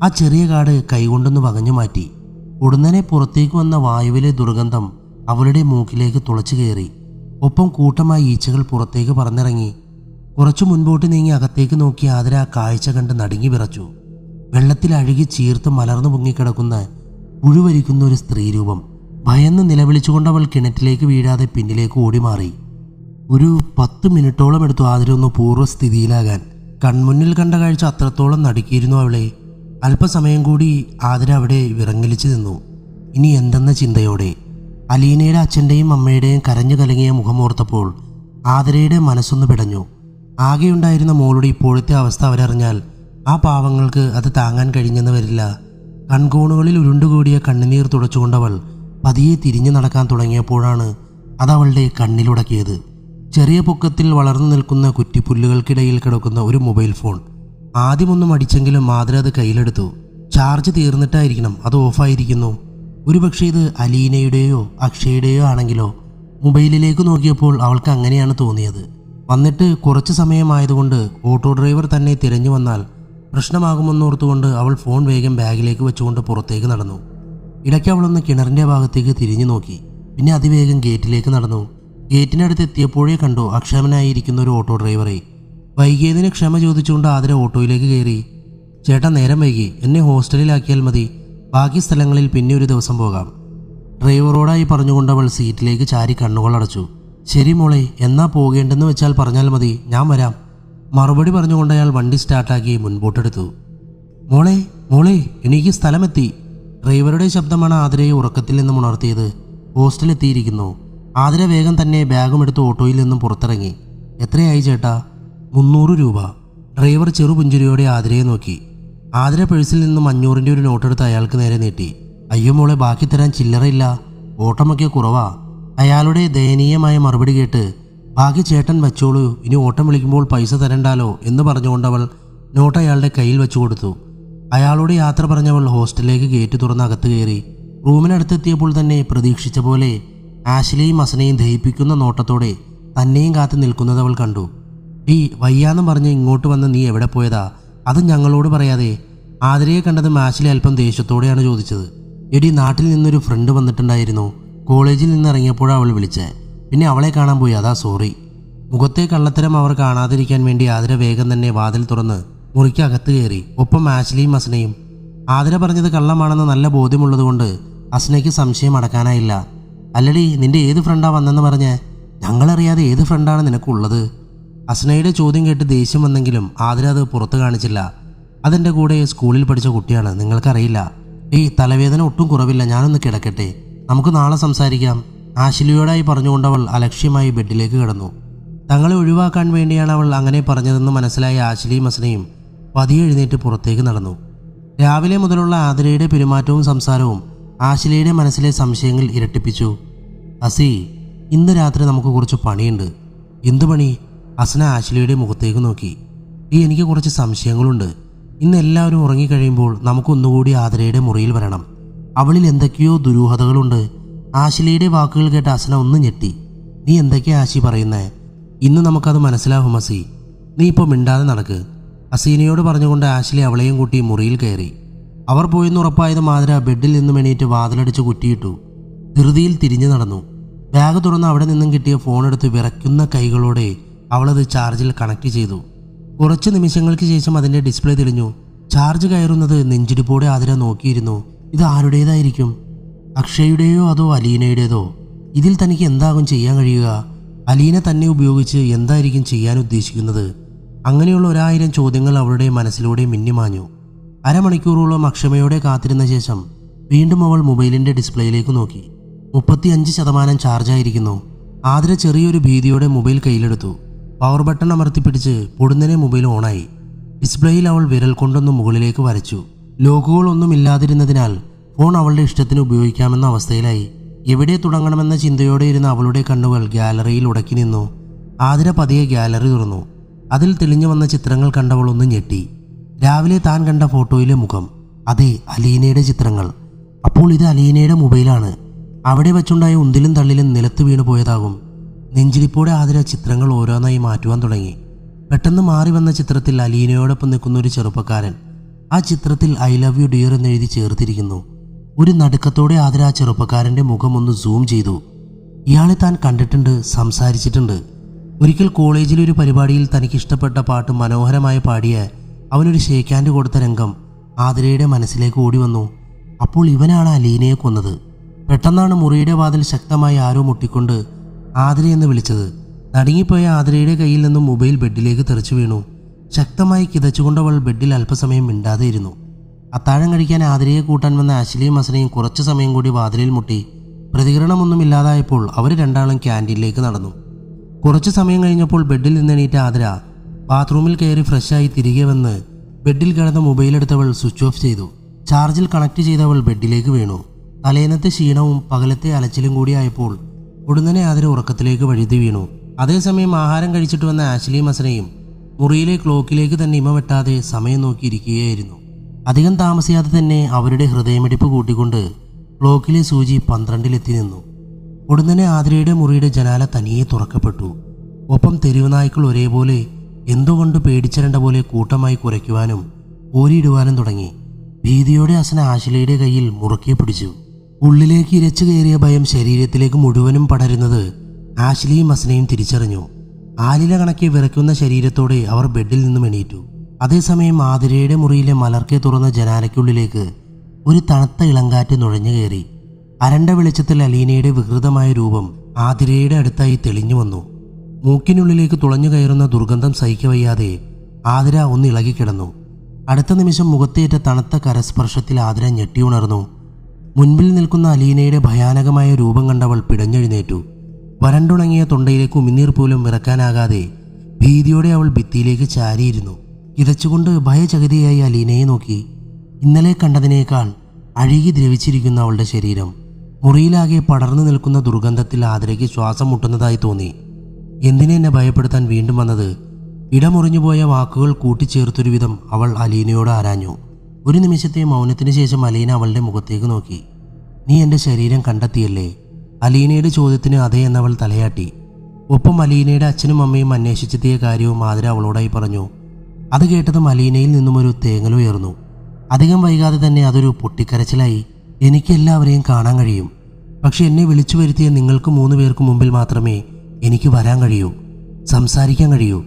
ആ ചെറിയ കാട് കൈകൊണ്ടൊന്ന് വകഞ്ഞു മാറ്റി. ഉടനെ പുറത്തേക്ക് വന്ന വായുവിലെ ദുർഗന്ധം അവളുടെ മൂക്കിലേക്ക് തുളച്ചു കയറി. ഒപ്പം കൂട്ടമായി ഈച്ചകൾ പുറത്തേക്ക് പറന്നിറങ്ങി. കുറച്ചു മുൻപോട്ട് നീങ്ങി അകത്തേക്ക് നോക്കി ആതിര ആ കാഴ്ച കണ്ട് നടുങ്ങി വിറച്ചു. വെള്ളത്തിൽ അഴുകി ചീർത്ത് മലർന്നു പൊങ്ങിക്കിടക്കുന്ന പുഴുവരിക്കുന്ന ഒരു സ്ത്രീരൂപം. ഭയന്ന് നിലവിളിച്ചുകൊണ്ടവൾ കിണറ്റിലേക്ക് വീഴാതെ പിന്നിലേക്ക് ഓടിമാറി. ഒരു 10 മിനിറ്റോളം എടുത്തു ആതിര ഒന്ന് പൂർവ്വസ്ഥിതിയിലാകാൻ. കൺമുന്നിൽ കണ്ട കാഴ്ച അത്രത്തോളം നടുക്കിയിരുന്നു അവളെ. അല്പസമയം കൂടി ആതിര അവിടെ വിറങ്ങലിച്ചു നിന്നു. ഇനി എന്തെന്ന ചിന്തയോടെ. അലീനയുടെ അച്ഛൻ്റെയും അമ്മയുടെയും കരഞ്ഞു കലങ്ങിയ മുഖമോർത്തപ്പോൾ ആതിരയുടെ മനസ്സൊന്ന് പിടഞ്ഞു. ആകെയുണ്ടായിരുന്ന മോളുടെ ഇപ്പോഴത്തെ അവസ്ഥ അവരറിഞ്ഞാൽ ആ പാവങ്ങൾക്ക് അത് താങ്ങാൻ കഴിഞ്ഞെന്ന് വരില്ല. കൺകോണുകളിൽ ഉരുണ്ടുകൂടിയ കണ്ണുനീർ തുടച്ചുകൊണ്ടവൾ പതിയെ തിരിഞ്ഞു നടക്കാൻ തുടങ്ങിയപ്പോഴാണ് അതവളുടെ കണ്ണിലുടക്കിയത്. ചെറിയ പൊക്കത്തിൽ വളർന്നു നിൽക്കുന്ന കുറ്റിപ്പുല്ലുകൾക്കിടയിൽ കിടക്കുന്ന ഒരു മൊബൈൽ ഫോൺ. ആദ്യമൊന്നും അടിച്ചെങ്കിലും ആതിര അത് കയ്യിലെടുത്തു. ചാർജ് തീർന്നിട്ടായിരിക്കണം അത് ഓഫായിരിക്കുന്നു. ഒരുപക്ഷെ ഇത് അലീനയുടെയോ അക്ഷയുടെയോ ആണെങ്കിലോ. മൊബൈലിലേക്ക് നോക്കിയപ്പോൾ അവൾക്ക് അങ്ങനെയാണ് തോന്നിയത്. വന്നിട്ട് കുറച്ച് സമയമായതുകൊണ്ട് ഓട്ടോ ഡ്രൈവർ തന്നെ തിരഞ്ഞു വന്നാൽ പ്രശ്നമാകുമെന്നോർത്തുകൊണ്ട് അവൾ ഫോൺ വേഗം ബാഗിലേക്ക് വെച്ചുകൊണ്ട് പുറത്തേക്ക് നടന്നു. ഇടയ്ക്ക് അവളൊന്ന് കിണറിൻ്റെ ഭാഗത്തേക്ക് തിരിഞ്ഞു നോക്കി. പിന്നെ അതിവേഗം ഗേറ്റിലേക്ക് നടന്നു. ഗേറ്റിനടുത്ത് എത്തിയപ്പോഴേ കണ്ടു അക്ഷമനായിരിക്കുന്ന ഒരു ഓട്ടോ ഡ്രൈവറെ. വൈകിയതിന് ക്ഷമ ചോദിച്ചുകൊണ്ട് ആതിര ഓട്ടോയിലേക്ക് കയറി. ചേട്ടാ, നേരം വൈകി, എന്നെ ഹോസ്റ്റലിലാക്കിയാൽ മതി. ബാക്കി സ്ഥലങ്ങളിൽ പിന്നെ ഒരു ദിവസം പോകാം. ഡ്രൈവറോടായി പറഞ്ഞുകൊണ്ട് അവൾ സീറ്റിലേക്ക് ചാരി കണ്ണുകൾ അടച്ചു. ശരി മോളെ, എന്നാ പോകേണ്ടെന്ന് വെച്ചാൽ പറഞ്ഞാൽ മതി, ഞാൻ വരാം. മറുപടി പറഞ്ഞുകൊണ്ട് അയാൾ വണ്ടി സ്റ്റാർട്ടാക്കി മുൻപോട്ടെടുത്തു. മോളെ മോളെ, എനിക്ക് സ്ഥലമെത്തി. ഡ്രൈവറുടെ ശബ്ദമാണ് ആതിരയെ ഉറക്കത്തിൽ നിന്നും ഉണർത്തിയത്. ഹോസ്റ്റലെത്തിയിരിക്കുന്നു. ആതിര വേഗം തന്നെ ബാഗും എടുത്ത് ഓട്ടോയിൽ നിന്നും പുറത്തിറങ്ങി. എത്രയായി ചേട്ടാ? 300 രൂപ. ഡ്രൈവർ ചെറുപുഞ്ചിരിയോടെ ആതിരയെ നോക്കി. ആതിര പേഴ്സിൽ നിന്നും 500-ൻ്റെ ഒരു നോട്ടെടുത്ത് അയാൾക്ക് നേരെ നീട്ടി. അയ്യോ മോളെ, ബാക്കി തരാൻ ചില്ലറയില്ല, ഓട്ടമൊക്കെ കുറവാ. അയാളുടെ ദയനീയമായ മറുപടി കേട്ട് ബാക്കി ചേട്ടൻ വെച്ചോളൂ, ഇനി ഓട്ടം വിളിക്കുമ്പോൾ പൈസ തരണ്ടാലോ എന്ന് പറഞ്ഞുകൊണ്ടവൾ നോട്ട് അയാളുടെ കയ്യിൽ വെച്ചു കൊടുത്തു. അയാളോട് യാത്ര പറഞ്ഞവൾ ഹോസ്റ്റലിലേക്ക് ഗേറ്റ് തുറന്ന് അകത്ത് കയറി. റൂമിനടുത്തെത്തിയപ്പോൾ തന്നെ പ്രതീക്ഷിച്ച പോലെ ആശ്ലിയും അസനയും ദഹിപ്പിക്കുന്ന നോട്ടത്തോടെ തന്നെയും കാത്തു നിൽക്കുന്നത് അവൾ കണ്ടു. വയ്യാന്ന് പറഞ്ഞ് ഇങ്ങോട്ട് വന്ന് നീ എവിടെ പോയതാ? അത് ഞങ്ങളോട് പറയാതെ. ആതിരയെ കണ്ടതും ആശ്ലി അല്പം ദേഷ്യത്തോടെയാണ് ചോദിച്ചത്. എടി, നാട്ടിൽ നിന്നൊരു ഫ്രണ്ട് വന്നിട്ടുണ്ടായിരുന്നു. കോളേജിൽ നിന്ന് ഇറങ്ങിയപ്പോഴാണ് അവൾ വിളിച്ചേ. പിന്നെ അവളെ കാണാൻ പോയി, അതാ സോറി. മുഖത്തെ കള്ളത്തരം അവർ കാണാതിരിക്കാൻ വേണ്ടി ആതിര വേഗം തന്നെ വാതിൽ തുറന്ന് മുറിക്ക് അകത്ത് കയറി. ഒപ്പം ആശ്ലിയും അസനയും. ആതിര പറഞ്ഞത് കള്ളമാണെന്ന് നല്ല ബോധ്യമുള്ളതുകൊണ്ട് അസനയ്ക്ക് സംശയം അടക്കാനായില്ല. അല്ലടി, നിന്റെ ഏത് ഫ്രണ്ടാ വന്നെന്ന് പറഞ്ഞേ? ഞങ്ങളറിയാതെ ഏത് ഫ്രണ്ടാണ് നിനക്കുള്ളത്? അസനയുടെ ചോദ്യം കേട്ട് ദേഷ്യം വന്നെങ്കിലും ആതിര അത് പുറത്ത് കാണിച്ചില്ല. അതെൻ്റെ കൂടെ സ്കൂളിൽ പഠിച്ച കുട്ടിയാണ്, നിങ്ങൾക്കറിയില്ല. തലവേദന ഒട്ടും കുറവില്ല, ഞാനൊന്ന് കിടക്കട്ടെ, നമുക്ക് നാളെ സംസാരിക്കാം. ആശ്ലിയോടായി പറഞ്ഞുകൊണ്ടവൾ അലക്ഷ്യമായി ബെഡിലേക്ക് കിടന്നു. തങ്ങളെ ഒഴിവാക്കാൻ വേണ്ടിയാണ് അവൾ അങ്ങനെ പറഞ്ഞതെന്ന് മനസ്സിലായ ആശ്ലിയും അസനയും പതിയെ എഴുന്നേറ്റ് പുറത്തേക്ക് നടന്നു. രാവിലെ മുതലുള്ള ആതിരയുടെ പെരുമാറ്റവും സംസാരവും ആശ്ലിയുടെ മനസ്സിലെ സംശയങ്ങൾ ഇരട്ടിപ്പിച്ചു. അസി, ഇന്ന് രാത്രി നമുക്ക് കുറച്ച് പണിയുണ്ട്. എന്തു പണി? അസന ആശ്ലിയുടെ മുഖത്തേക്ക് നോക്കി. എനിക്ക് കുറച്ച് സംശയങ്ങളുണ്ട്. ഇന്ന് എല്ലാവരും ഉറങ്ങിക്കഴിയുമ്പോൾ നമുക്കൊന്നുകൂടി ആതിരയുടെ മുറിയിൽ വരണം. അവളിൽ എന്തൊക്കെയോ ദുരൂഹതകളുണ്ട്. ആശ്ലിയുടെ വാക്കുകൾ കേട്ട് അസന ഒന്ന് ഞെട്ടി. നീ എന്തൊക്കെയാ ആശി പറയുന്നേ? ഇന്ന് നമുക്കത് മനസ്സിലാവും അസി. നീ ഇപ്പോൾ മിണ്ടാതെ നടക്ക്. അസീനയോട് പറഞ്ഞുകൊണ്ട് ആശ്ലി അവളെയും കൂട്ടി മുറിയിൽ കയറി. അവർ പോയെന്ന് ഉറപ്പായത് ആതിര ബെഡിൽ നിന്നും എണീറ്റ് വാതിലടിച്ച് കുറ്റിയിട്ടു. ധൃതിയിൽ തിരിഞ്ഞു നടന്നു. ബാഗ് തുറന്ന് അവിടെ നിന്നും കിട്ടിയ ഫോണെടുത്ത് വിറയ്ക്കുന്ന കൈകളോടെ അവളത് ചാർജിൽ കണക്ട് ചെയ്തു. കുറച്ച് നിമിഷങ്ങൾക്ക് ശേഷം അതിൻ്റെ ഡിസ്പ്ലേ തെളിഞ്ഞു. ചാർജ് കയറുന്നത് നെഞ്ചിടിപ്പോടെ ആതിര നോക്കിയിരുന്നു. ഇത് ആരുടേതായിരിക്കും? അക്ഷയുടെയോ അതോ അലീനയുടേതോ? ഇതിൽ തനിക്ക് എന്താകും ചെയ്യാൻ കഴിയുക? അലീന തന്നെ ഉപയോഗിച്ച് എന്തായിരിക്കും ചെയ്യാൻ ഉദ്ദേശിക്കുന്നത്? അങ്ങനെയുള്ള 1000 ചോദ്യങ്ങൾ അവളുടെ മനസ്സിലൂടെ മിന്നിമാഞ്ഞു. അരമണിക്കൂറോളം അക്ഷമയോടെ കാത്തിരുന്ന ശേഷം വീണ്ടും അവൾ മൊബൈലിൻ്റെ ഡിസ്പ്ലേയിലേക്ക് നോക്കി. 35% ചാർജായിരിക്കുന്നു. ആതിര ചെറിയൊരു ഭീതിയോടെ മൊബൈൽ കയ്യിലെടുത്തു. പവർ ബട്ടൺ അമർത്തിപ്പിടിച്ച് പൊടുന്നനെ മൊബൈൽ ഓണായി. ഡിസ്പ്ലേയിൽ അവൾ വിരൽ കൊണ്ടൊന്ന് മുകളിലേക്ക് വരച്ചു. ലോക്കുകളൊന്നും ഇല്ലാതിരുന്നതിനാൽ ഫോൺ അവളുടെ ഇഷ്ടത്തിന് ഉപയോഗിക്കാമെന്ന അവസ്ഥയിലായി. എവിടെ തുടങ്ങണമെന്ന ചിന്തയോടെ ഇരുന്ന അവളുടെ കണ്ണുകൾ ഗാലറിയിൽ ഉടക്കി നിന്നു. ആതിര പതിയെ ഗാലറി തുറന്നു. അതിൽ തെളിഞ്ഞു വന്ന ചിത്രങ്ങൾ കണ്ടവൾ ഒന്ന് ഞെട്ടി. രാവിലെ താൻ കണ്ട ഫോട്ടോയിലെ മുഖം, അതെ, അലീനയുടെ ചിത്രങ്ങൾ. അപ്പോൾ ഇത് അലീനയുടെ മൊബൈലാണ്. അവിടെ വെച്ചുണ്ടായ ഉന്തിലും തള്ളിലും നിലത്ത് വീണു പോയതാകും. നെഞ്ചിരിപ്പോടെ ആതിര ചിത്രങ്ങൾ ഓരോന്നായി മാറ്റുവാൻ തുടങ്ങി. പെട്ടെന്ന് മാറി വന്ന ചിത്രത്തിൽ അലീനയോടൊപ്പം നിൽക്കുന്ന ഒരു ചെറുപ്പക്കാരൻ. ആ ചിത്രത്തിൽ ഐ ലവ് യു ഡിയർ എന്നെഴുതി ചേർത്തിരിക്കുന്നു. ഒരു നടുക്കത്തോടെ ആതിര ആ ചെറുപ്പക്കാരൻ്റെ മുഖം ഒന്ന് സൂം ചെയ്തു. ഇയാളെ താൻ കണ്ടിട്ടുണ്ട്, സംസാരിച്ചിട്ടുണ്ട്. ഒരിക്കൽ കോളേജിലൊരു പരിപാടിയിൽ തനിക്കിഷ്ടപ്പെട്ട പാട്ട് മനോഹരമായി പാടിയ അവനൊരു ഷേക്ക് ഹാൻഡ് കൊടുത്ത രംഗം ആതിരയുടെ മനസ്സിലേക്ക് ഓടി വന്നു. അപ്പോൾ ഇവനാണ് അലീനയെ കൊന്നത്. പെട്ടെന്നാണ് മുറിയുടെ വാതിൽ ശക്തമായി ആരോ മുട്ടിക്കൊണ്ട് ആതിരയെന്ന് വിളിച്ചത്. നടുങ്ങിപ്പോയ ആതിരയുടെ കയ്യിൽ നിന്നും മൊബൈൽ ബെഡിലേക്ക് തെറിച്ചു വീണു. ശക്തമായി കിതച്ചുകൊണ്ടവൾ ബെഡിൽ അല്പസമയം മിണ്ടാതെ ഇരുന്നു. അത്താഴം കഴിക്കാൻ ആതിരയെ കൂട്ടാൻ വന്ന ആശ്ലിയും അസനയും കുറച്ചു സമയം കൂടി വാതിലിൽ മുട്ടി. പ്രതികരണമൊന്നുമില്ലാതായപ്പോൾ അവർ രണ്ടാളും ക്യാൻറ്റീനിലേക്ക് നടന്നു. കുറച്ചു സമയം കഴിഞ്ഞപ്പോൾ ബെഡിൽ നിന്നെണീറ്റ ആതിര ബാത്റൂമിൽ കയറി ഫ്രഷായി തിരികെ വന്ന് ബെഡിൽ കിടന്ന മൊബൈലെടുത്തവൾ സ്വിച്ച് ഓഫ് ചെയ്തു. ചാർജിൽ കണക്ട് ചെയ്തവൾ ബെഡിലേക്ക് വീണു. തലേന്നത്തെ ക്ഷീണവും പകലത്തെ അലച്ചിലും കൂടിയായപ്പോൾ ഉടനെ ആതിര ഉറക്കത്തിലേക്ക് വഴുതി വീണു. അതേസമയം ആഹാരം കഴിച്ചിട്ട് വന്ന ആശ്ലിയും അസനയും മുറിയിലെ ക്ലോക്കിലേക്ക് തന്നെ ഇമ വെട്ടാതെ സമയം നോക്കിയിരിക്കുകയായിരുന്നു. അധികം താമസിയാതെ തന്നെ അവരുടെ ഹൃദയമിടിപ്പ് കൂട്ടിക്കൊണ്ട് ക്ലോക്കിലെ സൂചി 12-ലെത്തി നിന്നു. ഉടനെ ആതിരയുടെ മുറിയുടെ ജനാല തനിയെ തുറക്കപ്പെട്ടു. ഒപ്പം തെരുവ് നായ്ക്കൾ ഒരേപോലെ എന്തുകൊണ്ട് പേടിച്ചിരണ്ട പോലെ കൂട്ടമായി കുരയ്ക്കുവാനും ഓരിയിടുവാനും തുടങ്ങി. ഭീതിയോടെ അസന ആശ്ലിയുടെ കയ്യിൽ മുറുക്കെ പിടിച്ചു. ഉള്ളിലേക്ക് ഇരച്ചു കയറിയ ഭയം ശരീരത്തിലേക്ക് മുഴുവനും പടരുന്നത് ആശ്ലിയും അസനയും തിരിച്ചറിഞ്ഞു. ആലില കണക്കെ വിറയ്ക്കുന്ന ശരീരത്തോടെ അവർ ബെഡിൽ നിന്നും എണീറ്റു. അതേസമയം ആതിരയുടെ മുറിയിലെ മലർക്കെ തുറന്ന ജനാലയ്ക്കുള്ളിലേക്ക് ഒരു തണുത്ത ഇളങ്കാറ്റ് നുഴഞ്ഞു കയറി. അരണ്ട വെളിച്ചത്തിൽ അലീനയുടെ വികൃതമായ രൂപം ആതിരയുടെ അടുത്തായി തെളിഞ്ഞു വന്നു. മൂക്കിനുള്ളിലേക്ക് തുളഞ്ഞു കയറുന്ന ദുർഗന്ധം സഹിക്കവയ്യാതെ ആതിര ഒന്ന് ഇളകിക്കിടന്നു. അടുത്ത നിമിഷം മുഖത്തേറ്റ തണുത്ത കരസ്പർശത്തിൽ ആതിര ഞെട്ടിയുണർന്നു. മുൻപിൽ നിൽക്കുന്ന അലീനയുടെ ഭയാനകമായ രൂപം കണ്ടവൾ പിടഞ്ഞെഴുന്നേറ്റു. വരണ്ടുണങ്ങിയ തൊണ്ടയിലേക്ക് ഉമിനീർ പോലും ഇറക്കാനാകാതെ ഭീതിയോടെ അവൾ ഭിത്തിയിലേക്ക് ചാരിയിരുന്നു. കിതച്ചുകൊണ്ട് ഭയചകിതയായി അലീനയെ നോക്കി. ഇന്നലെ കണ്ടതിനേക്കാൾ അഴുകി ദ്രവിച്ചിരിക്കുന്ന അവളുടെ ശരീരം. മുറിയിലാകെ പടർന്നു നിൽക്കുന്ന ദുർഗന്ധത്തിൽ ആതിരയ്ക്ക് ശ്വാസം മുട്ടുന്നതായി തോന്നി. എന്തിനെന്നെ ഭയപ്പെടുത്താൻ വീണ്ടും വന്നത്? ഇടമുറിഞ്ഞുപോയ വാക്കുകൾ കൂട്ടിച്ചേർത്തൊരു വിധം അവൾ അലീനയോട് ആരാഞ്ഞു. ഒരു നിമിഷത്തെ മൗനത്തിന് ശേഷം അലീന അവളുടെ മുഖത്തേക്ക് നോക്കി. നീ എൻ്റെ ശരീരം കണ്ടെത്തിയല്ലേ? അലീനയുടെ ചോദ്യത്തിന് അതെ എന്നവൾ തലയാട്ടി. ഒപ്പം അലീനയുടെ അച്ഛനും അമ്മയും അന്വേഷിച്ചെത്തിയ കാര്യവും ആതിര അവളോടായി പറഞ്ഞു. അത് കേട്ടതും അലീനയിൽ നിന്നും ഒരു തേങ്ങലുയർന്നു. അധികം വൈകാതെ തന്നെ അതൊരു പൊട്ടിക്കരച്ചിലായി. എനിക്ക് എല്ലാവരെയും കാണാൻ കഴിയും, പക്ഷെ എന്നെ വിളിച്ചു വരുത്തിയ നിങ്ങൾക്ക് 3 പേർക്ക് മുമ്പിൽ മാത്രമേ എനിക്ക് വരാൻ കഴിയൂ, സംസാരിക്കാൻ കഴിയൂ.